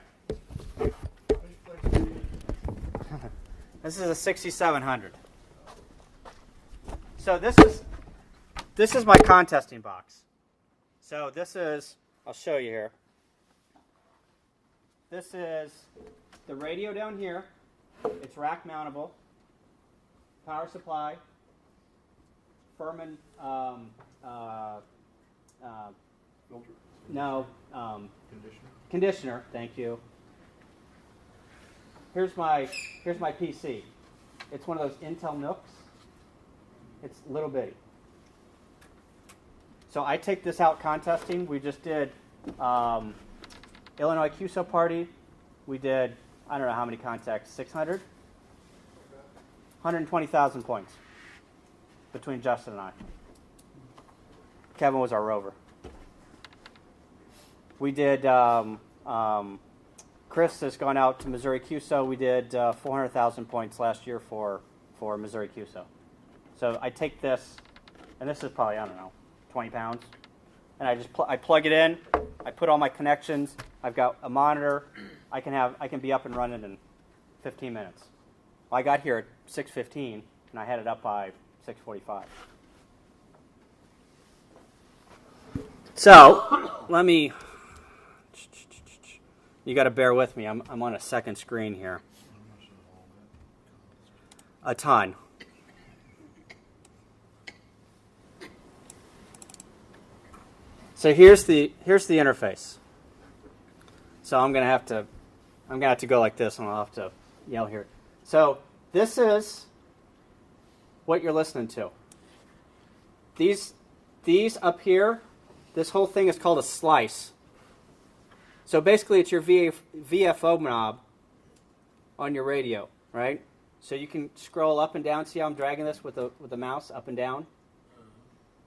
This is a 6700. So this is my contesting box. So this is, I'll show you here. This is the radio down here. It's rack mountable. Power supply. Furman. Conditioner. Thank you. Here's my PC. It's one of those Intel Nooks. It's little bitty. So I take this out contesting. We just did Illinois QSO party. We did, I don't know how many contacts, 600? 120,000 points between Justin and I. Kevin was our rover. We did, Chris has gone out to Missouri QSO. We did 400,000 points last year for Missouri QSO. So I take this, and this is probably, I don't know, 20 pounds. And I just I plug it in. I put all my connections. I've got a monitor. I can be up and running in 15 minutes. Well, I got here at 6:15, and I had it up by 6:45. So let me. You got to bear with me. I'm on a second screen here. A ton. So here's the interface. So I'm gonna have to go like this, and I'll have to yell here. So this is what you're listening to. These up here, this whole thing is called a slice. So basically, it's your VFO knob on your radio, right? So you can scroll up and down. See how I'm dragging this with the mouse up and down,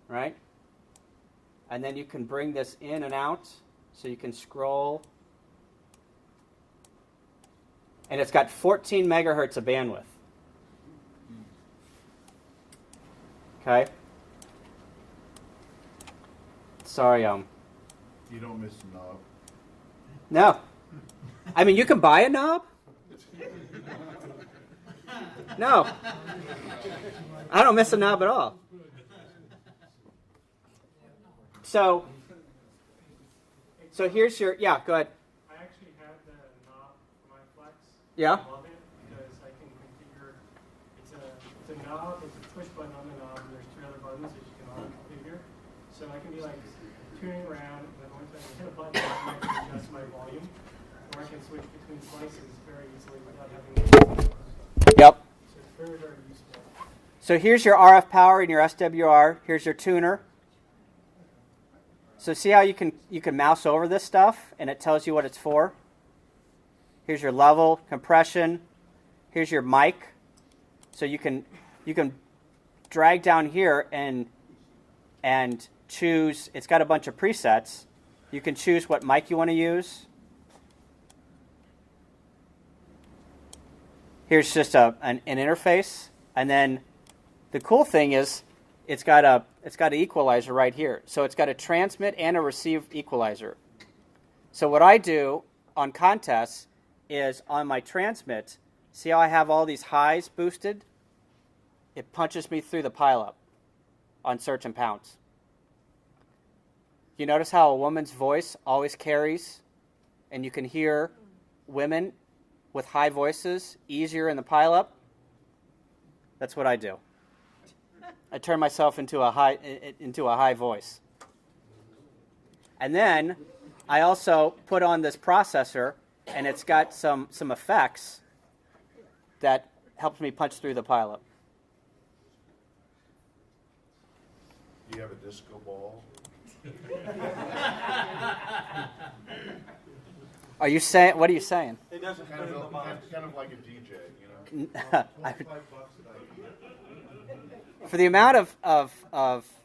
right? And then you can bring this in and out, so you can scroll. And it's got 14 megahertz of bandwidth. Okay. Sorry, You don't miss the knob. No. I mean, you can buy a knob. No. I don't miss a knob at all. So here's your, yeah, go ahead. I actually have the knob for my Flex. Yeah. I love it because I can configure, it's a knob, it's a push button on the knob, and there's two other buttons that you can auto configure. So I can be like tuning around, and then once I hit a button, I can adjust my volume, or I can switch between slices very easily without having to. Yep. So it's very, very useful. So here's your RF power and your SWR. Here's your tuner. So see how you can mouse over this stuff and it tells you what it's for? Here's your level, compression. Here's your mic. So you can drag down here and choose. It's got a bunch of presets. You can choose what mic you want to use. Here's just an interface, and then the cool thing is it's got an equalizer right here. So it's got a transmit and a receive equalizer. So what I do on contests is on my transmit, see how I have all these highs boosted? It punches me through the pileup on search and pounce. You notice how a woman's voice always carries, and you can hear women with high voices easier in the pileup? That's what I do. I turn myself into a high voice. And then I also put on this processor, and it's got some effects that helps me punch through the pileup. Do you have a disco ball? Are you saying? What are you saying? It doesn't Kind fit in the box. of like a DJ, you know? I- For the amount of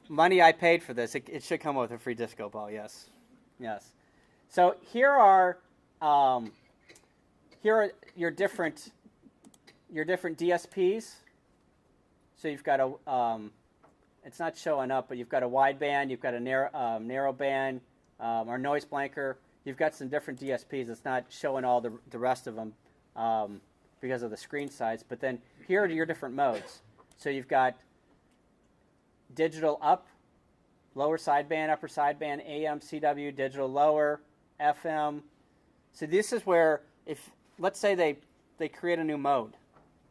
money I paid for this, it should come with a free disco ball. Yes, yes. So here are your different DSPs. So you've got a it's not showing up, but you've got a wide band, you've got a narrow band, or noise blanker. You've got some different DSPs. It's not showing all the rest of them because of the screen size. But then here are your different modes. So you've got digital up, lower sideband, upper sideband, AM, CW, digital lower, FM. So this is where, if let's say they create a new mode,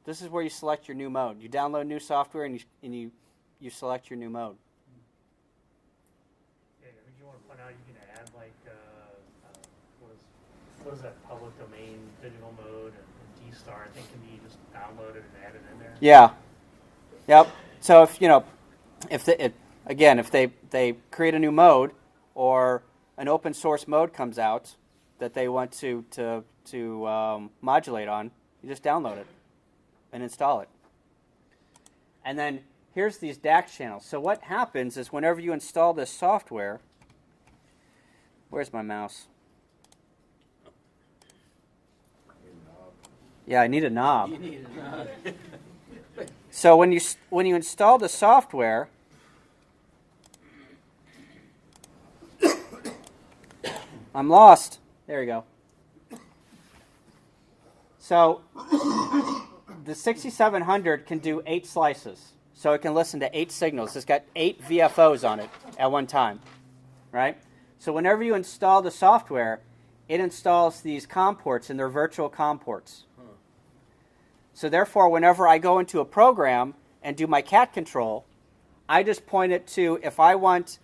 this is where you select your new mode. You download new software and you select your new mode. Yeah, you want to point out you can add like what is that public domain digital mode and D-Star? I think can be just downloaded and added in there. Yeah. Yep. So if they create a new mode or an open source mode comes out that they want to modulate on, you just download it and install it. And then here's these DAX channels. So what happens is whenever you install this software, where's my mouse? Yeah, I need a knob. You need a knob. So when you install the software, I'm lost. There you go. So the 6700 can do 8 slices. So it can listen to 8 signals. It's got 8 VFOs on it at one time, right? So whenever you install the software, it installs these COM ports, and they're virtual COM ports. So therefore, whenever I go into a program and do my cat control, I just point it to, if I want,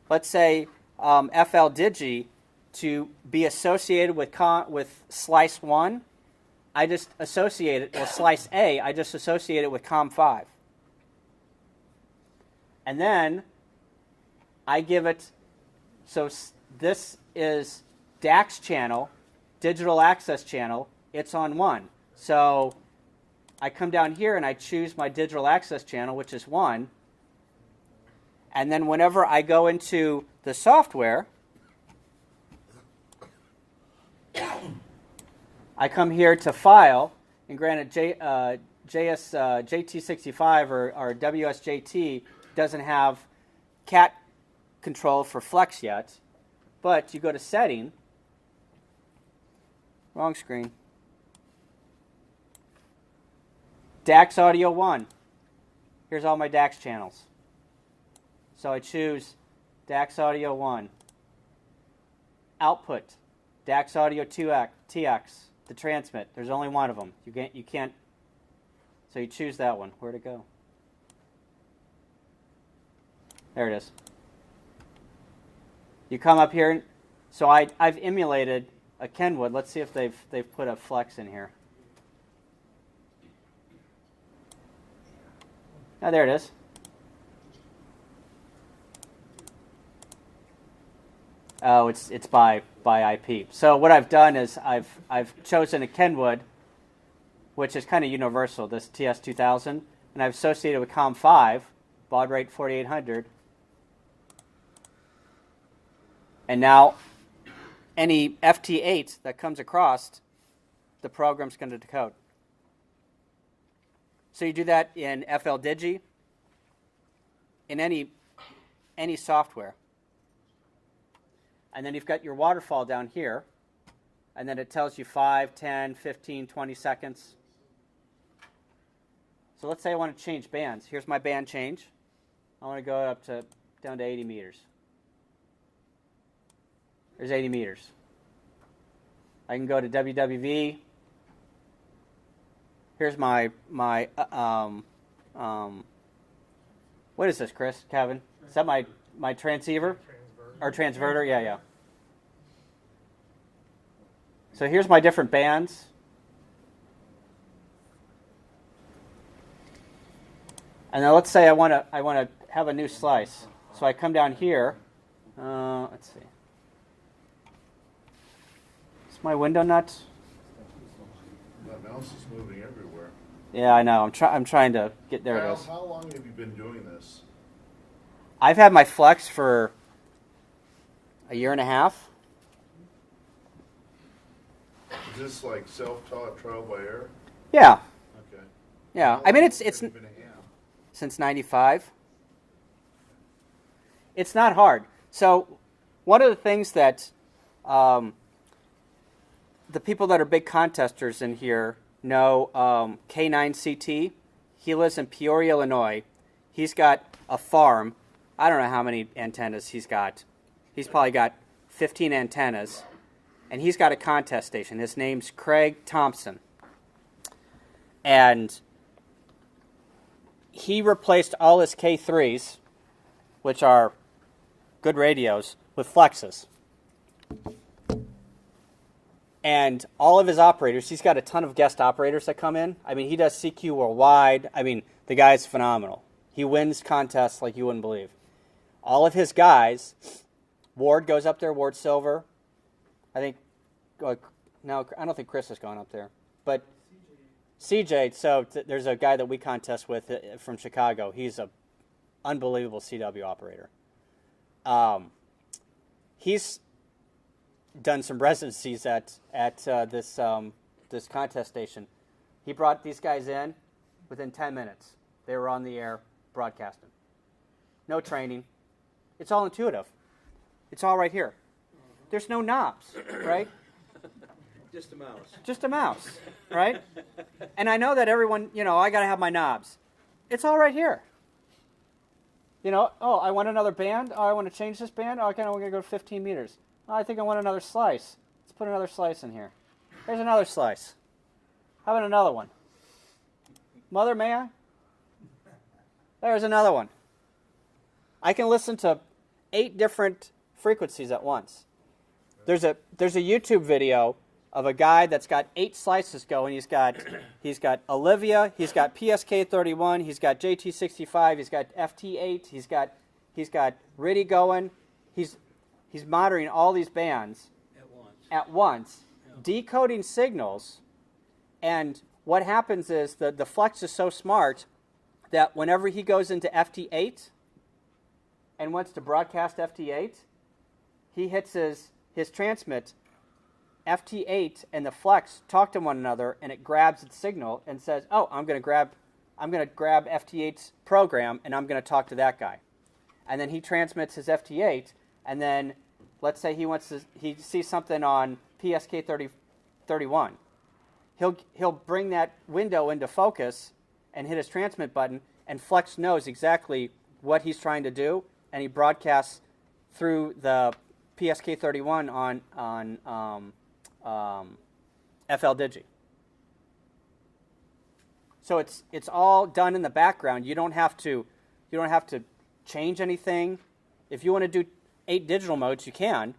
let's say, FL Digi to be associated with slice 1, I just associate it, or slice A, I just associate it with COM5. And then I give it, so this is DAX channel, digital access channel, it's on 1. So I come down here and I choose my digital access channel, which is 1. And then whenever I go into the software, I come here to File, and granted JT65 or WSJT doesn't have cat control for Flex yet, but you go to Setting, wrong screen, DAX Audio 1. Here's all my DAX channels. So I choose DAX Audio 1. Output, DAX Audio 2X, TX. The transmit, there's only one of them. You can't. So you choose that one. Where'd it go? There it is. You come up here. So I've emulated a Kenwood. Let's see if they've put a flex in here. Oh, there it is. Oh, it's by IP. So what I've done is I've chosen a Kenwood, which is kind of universal, this TS2000, and I've associated with COM5, baud rate 4800. And now any FT8 that comes across, the program's going to decode. So you do that in FL Digi, in any software. And then you've got your waterfall down here, and then it tells you 5, 10, 15, 20 seconds. So let's say I want to change bands. Here's my band change. I want to go down to 80 meters. There's 80 meters. I can go to WWV. Here's my what is this, Chris, Kevin? Is that my transceiver? Or transverter? Yeah. So here's my different bands. And now let's say I want to have a new slice. So I come down here. Let's see. Is my window nuts? My mouse is moving everywhere. Yeah, I know. I'm trying to get there. Kyle, it is. how long have you been doing this? I've had my Flex for a year and a half. Is this like self-taught trial by error? Yeah. Okay. Yeah. How I mean, long it's have you been a ham? since '95. It's not hard. So one of the things that the people that are big contesters in here know, K9CT, he lives in Peoria, Illinois. He's got a farm. I don't know how many antennas he's got. He's probably got 15 antennas. And he's got a contest station. His name's Craig Thompson. And he replaced all his K3s, which are good radios, with Flexes. And all of his operators, he's got a ton of guest operators that come in. I mean, he does CQ worldwide. I mean, the guy's phenomenal. He wins contests like you wouldn't believe. All of his guys, Ward goes up there, Ward Silver. I think, no, I don't think Chris has gone up there. But CJ, so there's a guy that we contest with from Chicago. He's an unbelievable CW operator. He's done some residencies at this contest station. He brought these guys in within 10 minutes. They were on the air broadcasting. No training. It's all intuitive. It's all right here. There's no knobs, right? Just a mouse. Just a mouse, right? And I know that everyone, I got to have my knobs. It's all right here. I want another band. Oh, I want to change this band. Oh, okay, we're going to go 15 meters. Oh, I think I want another slice. Let's put another slice in here. There's another slice. How about another one? Mother, may I? There's another one. I can listen to 8 different frequencies at once. There's a YouTube video of a guy that's got 8 slices going. He's got Olivia, he's got PSK31, he's got JT65, he's got FT8, he's got RIDI going. He's monitoring all these bands at once, decoding signals. And what happens is the Flex is so smart that whenever he goes into FT8 and wants to broadcast FT8, he hits his transmit. FT8 and the Flex talk to one another, and it grabs its signal and says, "Oh, I'm going to grab FT8's program, and I'm going to talk to that guy." And then he transmits his FT8, and then let's say he sees something on PSK31. He'll bring that window into focus and hit his transmit button, and Flex knows exactly what he's trying to do, and he broadcasts through the PSK31 on FL Digi. So it's all done in the background. You don't have to change anything. If you want to do 8 digital modes, you can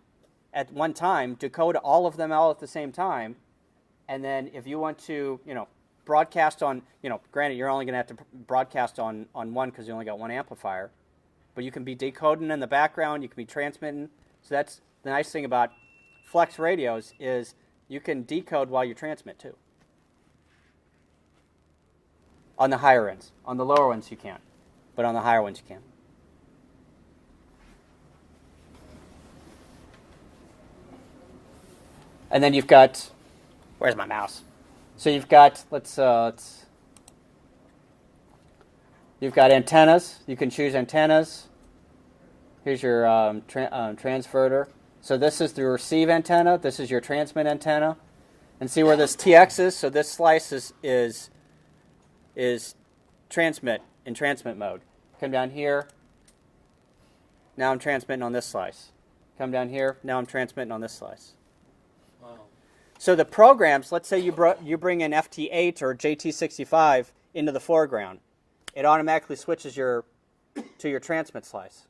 at one time, decode all of them all at the same time. And then if you want to, broadcast on, granted you're only going to have to broadcast on one because you only got one amplifier, but you can be decoding in the background, you can be transmitting. So that's the nice thing about Flex radios is you can decode while you transmit too. On the higher ends. On the lower ones you can't, but on the higher ones you can. And then you've got, where's my mouse? So you've got, you've got antennas. You can choose antennas. Here's your transverter. So this is the receive antenna. This is your transmit antenna. And see where this TX is? So this slice is transmit in transmit mode. Come down here. Now I'm transmitting on this slice. Come down here. Now I'm transmitting on this slice. Wow. So the programs, let's say you bring in FT8 or JT65 into the foreground. It automatically switches to your transmit slice.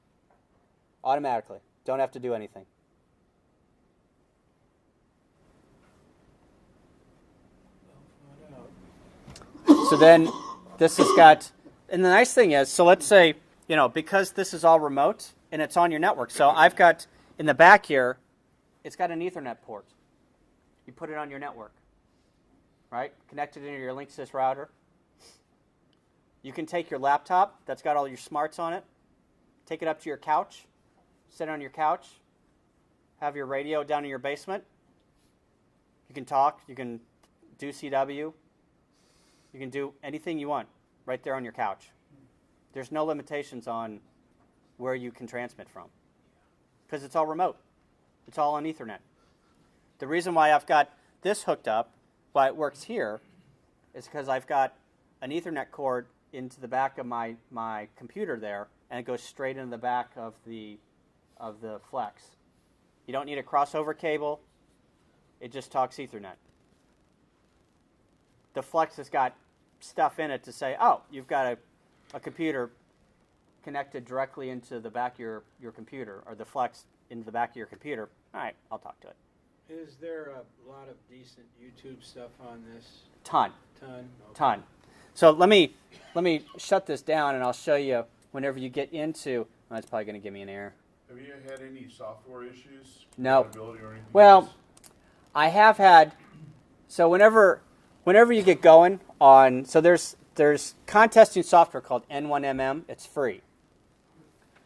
Automatically. Don't have to do anything. So then this has got, and the nice thing is, so let's say, because this is all remote and it's on your network. So I've got, in the back here, it's got an Ethernet port. You put it on your network, right? Connected into your Linksys router. You can take your laptop that's got all your smarts on it, take it up to your couch, sit on your couch, have your radio down in your basement. You can talk, you can do CW, you can do anything you want right there on your couch. There's no limitations on where you can transmit from because it's all remote. It's all on Ethernet. The reason why I've got this hooked up, why it works here, is because I've got an Ethernet cord into the back of my computer there, and it goes straight into the back of the Flex. You don't need a crossover cable. It just talks Ethernet. The Flex has got stuff in it to say, oh, you've got a computer connected directly into the back of your computer, or the Flex into the back of your computer. All right, I'll talk to it. Is there a lot of decent YouTube stuff on this? Ton. Okay. Ton. So let me shut this down, and I'll show you whenever you get into. Oh, it's probably going to give me an error. Have you had any software issues? No. Compatibility or anything Well, else? I have had. So whenever you get going on, so there's contesting software called N1MM. It's free.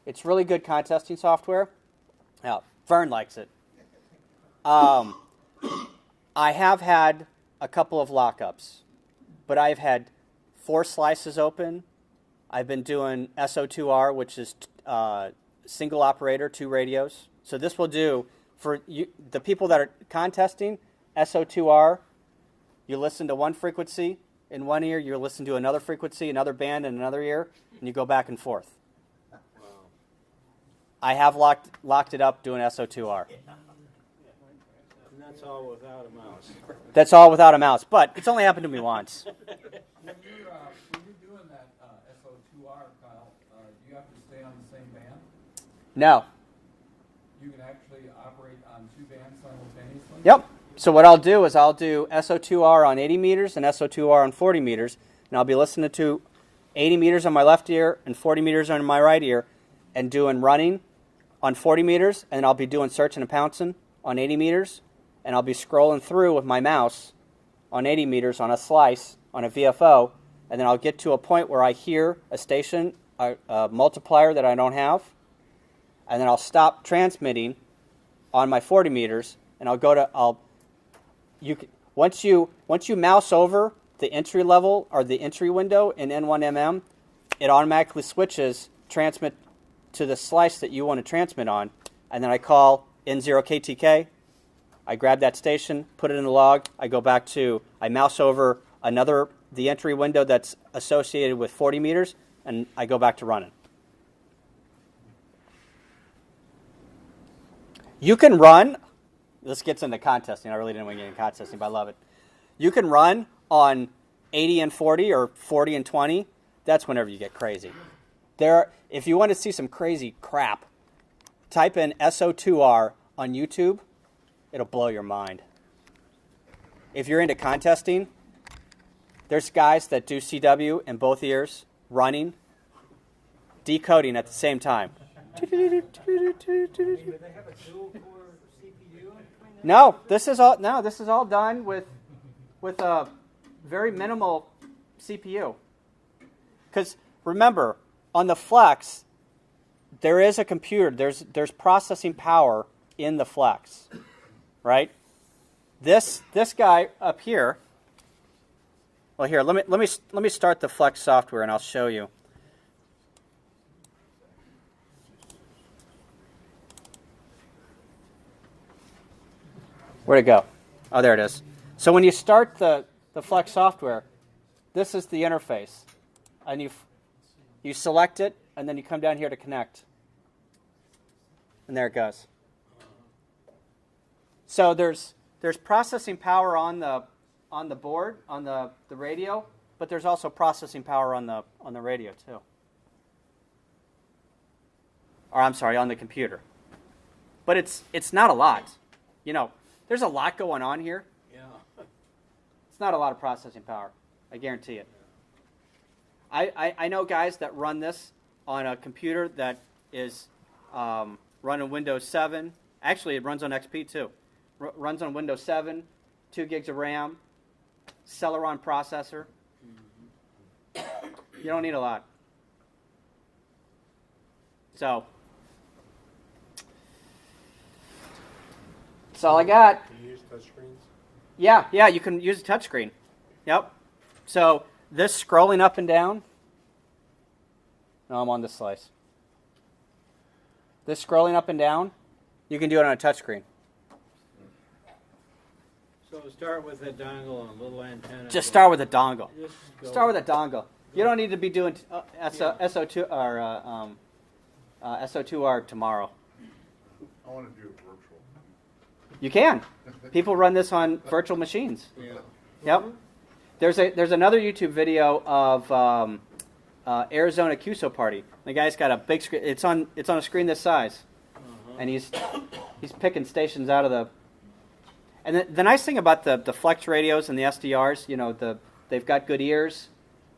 It's really good contesting software. Now, Vern likes it. I have had a couple of lockups, but I've had 4 slices open. I've been doing SO2R, which is single operator, 2 radios. So this will do for you, the people that are contesting SO2R. You listen to one frequency in one ear, you listen to another frequency, another band in another ear, and you go back and forth. Wow. I have locked it up doing SO2R. And that's all without a mouse. That's all without a mouse, but it's only happened to me once. When you're doing that SO2R, Kyle, do you have to stay on the same band? No. You can actually operate on 2 bands simultaneously? Yep. So what I'll do is I'll do SO2R on 80 meters and SO2R on 40 meters, and I'll be listening to 80 meters on my left ear and 40 meters on my right ear and doing running on 40 meters, and I'll be doing searching and pouncing on 80 meters, and I'll be scrolling through with my mouse on 80 meters on a slice on a VFO, and then I'll get to a point where I hear a station, a multiplier that I don't have, and then I'll stop transmitting on my 40 meters, and once you mouse over the entry level or the entry window in N1MM, it automatically switches transmit to the slice that you want to transmit on, and then I call N0KTK. I grab that station, put it in the log. I go back to, I mouse over the entry window that's associated with 40 meters, and I go back to running. You can run. This gets into contesting. I really didn't want to get into contesting, but I love it. You can run on 80 and 40 or 40 and 20. That's whenever you get crazy. If you want to see some crazy crap, type in SO2R on YouTube. It'll blow your mind. If you're into contesting, there's guys that do CW in both ears, running, decoding at the same time. Do they have a dual core CPU? No, this is all done with a very minimal CPU. Because remember, on the Flex, there is a computer. There's processing power in the Flex, right? This guy up here. Well, here let me start the Flex software and I'll show you. Where'd it go? Oh, there it is. So when you start the Flex software, this is the interface. And you select it, and then you come down here to connect. And there it goes. So there's processing power on the board, on the radio, but there's also processing power on the radio too. Or I'm sorry, on the computer. But it's not a lot. You know, there's a lot going on here. Yeah. It's not a lot of processing power. I guarantee it. I know guys that run this on a computer that is running Windows 7. Actually, it runs on XP too. Runs on Windows 7, 2 gigs of RAM, Celeron processor. You don't need a lot. So, that's all I got. Can you use touchscreens? Yeah, you can use a touchscreen. Yep. So, this scrolling up and down. No, I'm on this slice. This scrolling up and down, you can do it on a touchscreen. So start with a dongle and a little antenna. Just start with a dongle. Just go. Start with a dongle. You don't need to be doing SO2 or SO2R tomorrow. I want to do it virtual. You can. People run this on virtual machines. Yeah. Yep. There's another YouTube video of Arizona QSO party. The guy's got a big screen. It's on a screen this size, and he's picking stations out of the. And the nice thing about the Flex radios and the SDRs, you know, they've got good ears.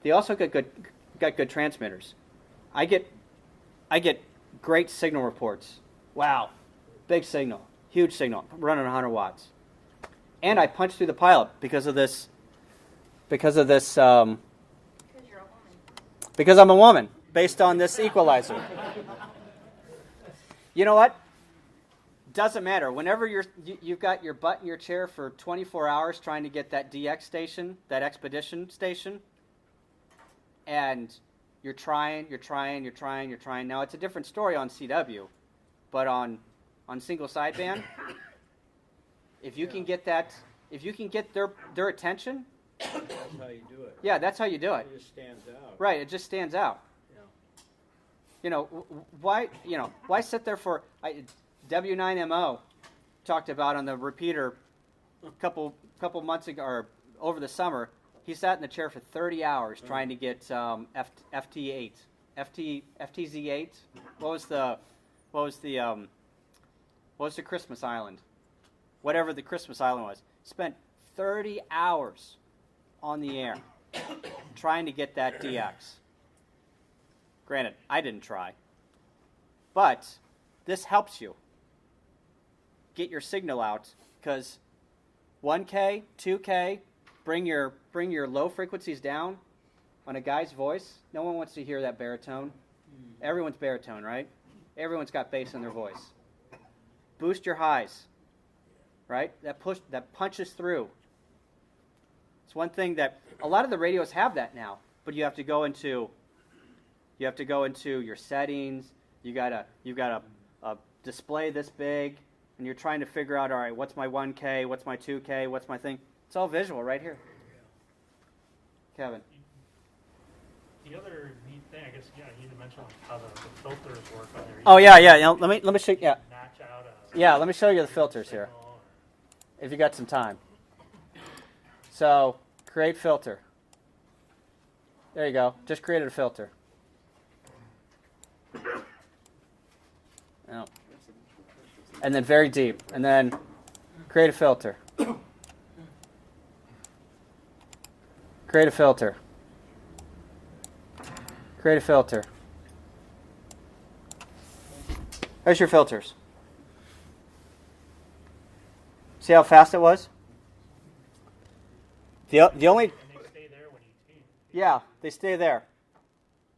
They also got good transmitters. I get great signal reports. Wow, big signal, huge signal, running 100 watts. And I punch through the pilot because of this. Because you're a woman. Because I'm a woman, based on this equalizer. You know what? Doesn't matter. Whenever you've got your butt in your chair for 24 hours trying to get that DX station, that expedition station, and you're trying. Now, it's a different story on CW, but on single sideband, if you can get their attention, that's how you do it. yeah, that's how you do it. It just stands out. Right, it just stands out. Yeah. You know, why sit there for W9MO talked about on the repeater a couple months ago or over the summer. He sat in the chair for 30 hours trying to get FT8, FTZ8. What was the Christmas Island? Whatever the Christmas Island was. Spent 30 hours on the air trying to get that DX. Granted, I didn't try. But this helps you get your signal out, because 1K, 2K, bring your low frequencies down on a guy's voice. No one wants to hear that baritone. Everyone's baritone, right? Everyone's got bass in their voice. Boost your highs, right? That punches through. It's one thing that a lot of the radios have that now, but you have to go into your settings. You've got a display this big, and you're trying to figure out, all right, what's my 1K, what's my 2K, what's my thing? It's all visual right here. Kevin. The other neat thing, I guess, yeah, you mentioned how the filters work on there. Oh yeah. You know, let me show you. Yeah. Match out Yeah, let me show you the filters here, if you got some time. So, create filter. There you go. Just created a filter. Oh. And then very deep. And then create a filter. Create a filter. Create a filter. There's your filters. See how fast it was? The only... And they stay there when you tune. Yeah, they stay there.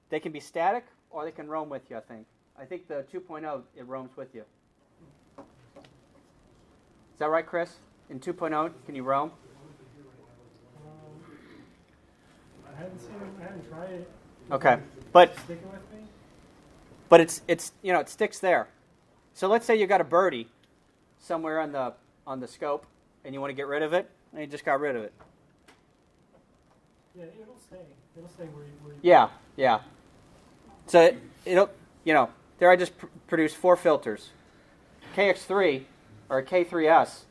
They can be static, or they can roam with you, I think. I think the 2.0, it roams with you. Is that right, Chris? In 2.0, can you roam? I haven't tried it. Okay, but Sticking with me? but it's it sticks there. So let's say you got a birdie somewhere on the scope, and you want to get rid of it, and you just got rid of it. Yeah, it'll stay. It'll stay where you Yeah. So it'll there I just produced 4 filters. KX3 or K3S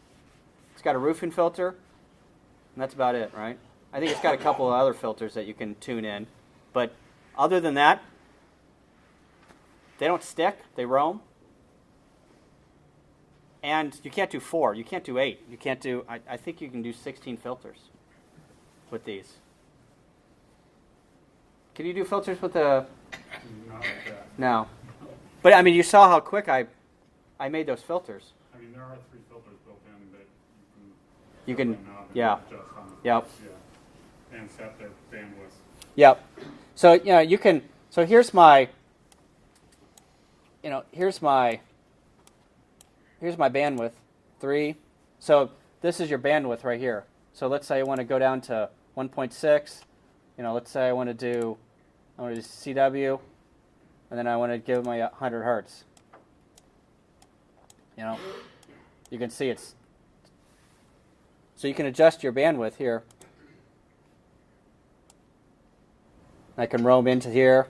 It's got a roofing filter, and that's about it, right? I think it's got a couple of other filters that you can tune in. But other than that, they don't stick. They roam. And you can't do 4. You can't do 8. You can't do, I think you can do 16 filters with these. Can you do filters with the... Not like that. No. But, I mean, you saw how quick I made those filters. I mean, there are 3 filters built in that You set can, them knob and yeah. adjust on the Yep. Yeah. And set their bandwidth. Yep. So, you know, you can, so here's my, you know, here's my bandwidth, 3. So this is your bandwidth right here. So let's say I want to go down to 1.6. You know, let's say I want to do CW, and then I want to give my 100 hertz. You know, you can see it's, so you can adjust your bandwidth here. I can roam into here.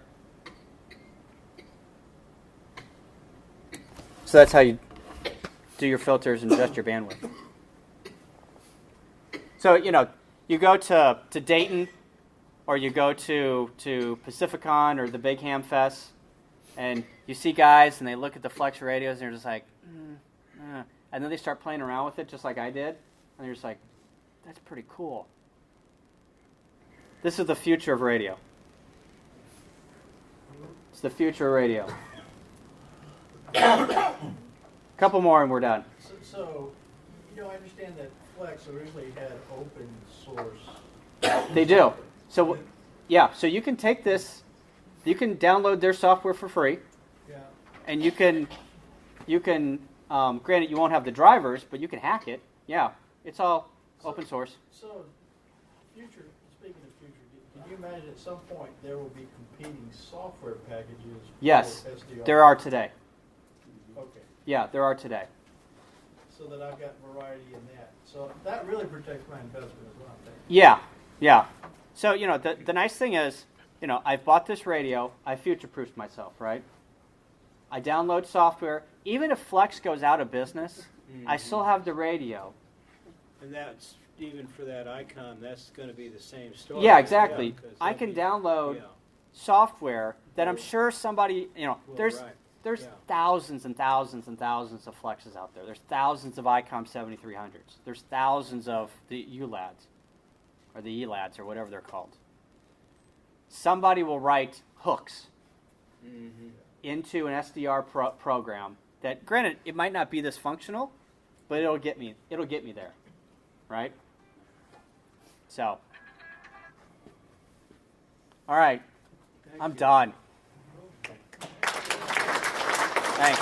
So that's how you do your filters and adjust your bandwidth. So, you know, you go to Dayton, or you go to Pacificon or the Big Ham Fest, and you see guys and they look at the Flex radios and they're just like, and then they start playing around with it just like I did, and they're just like, that's pretty cool. This is the future of radio. It's the future of radio. Couple more and we're done. So, you know, I understand that Flex originally had open source. They do. So, yeah, so you can take this, you can download their software for free. Yeah. And you can, granted you won't have the drivers, but you can hack it. Yeah, it's all open source. So, future, speaking of future, can you imagine at some point there will be competing software packages Yes, for SDR? there are today. Okay. Yeah, there are today. So that I've got variety in that. So that really protects my investment as well, I think. Yeah, yeah. So, you know, the nice thing is, you know, I've bought this radio, I future-proofed myself, right? I download software. Even if Flex goes out of business, I still have the radio. And that's, even for that icon, that's going to be the same story. Yeah, exactly. Yeah, I can download software that I'm sure somebody, you know, there's thousands and thousands and thousands of Flexes out there. There's thousands of ICOM 7300s. There's thousands of the ULADs, or the ELADs, or whatever they're called. Somebody will write hooks into an SDR program that, granted, it might not be this functional, but it'll get me there, right? So, all right, I'm done. Thanks.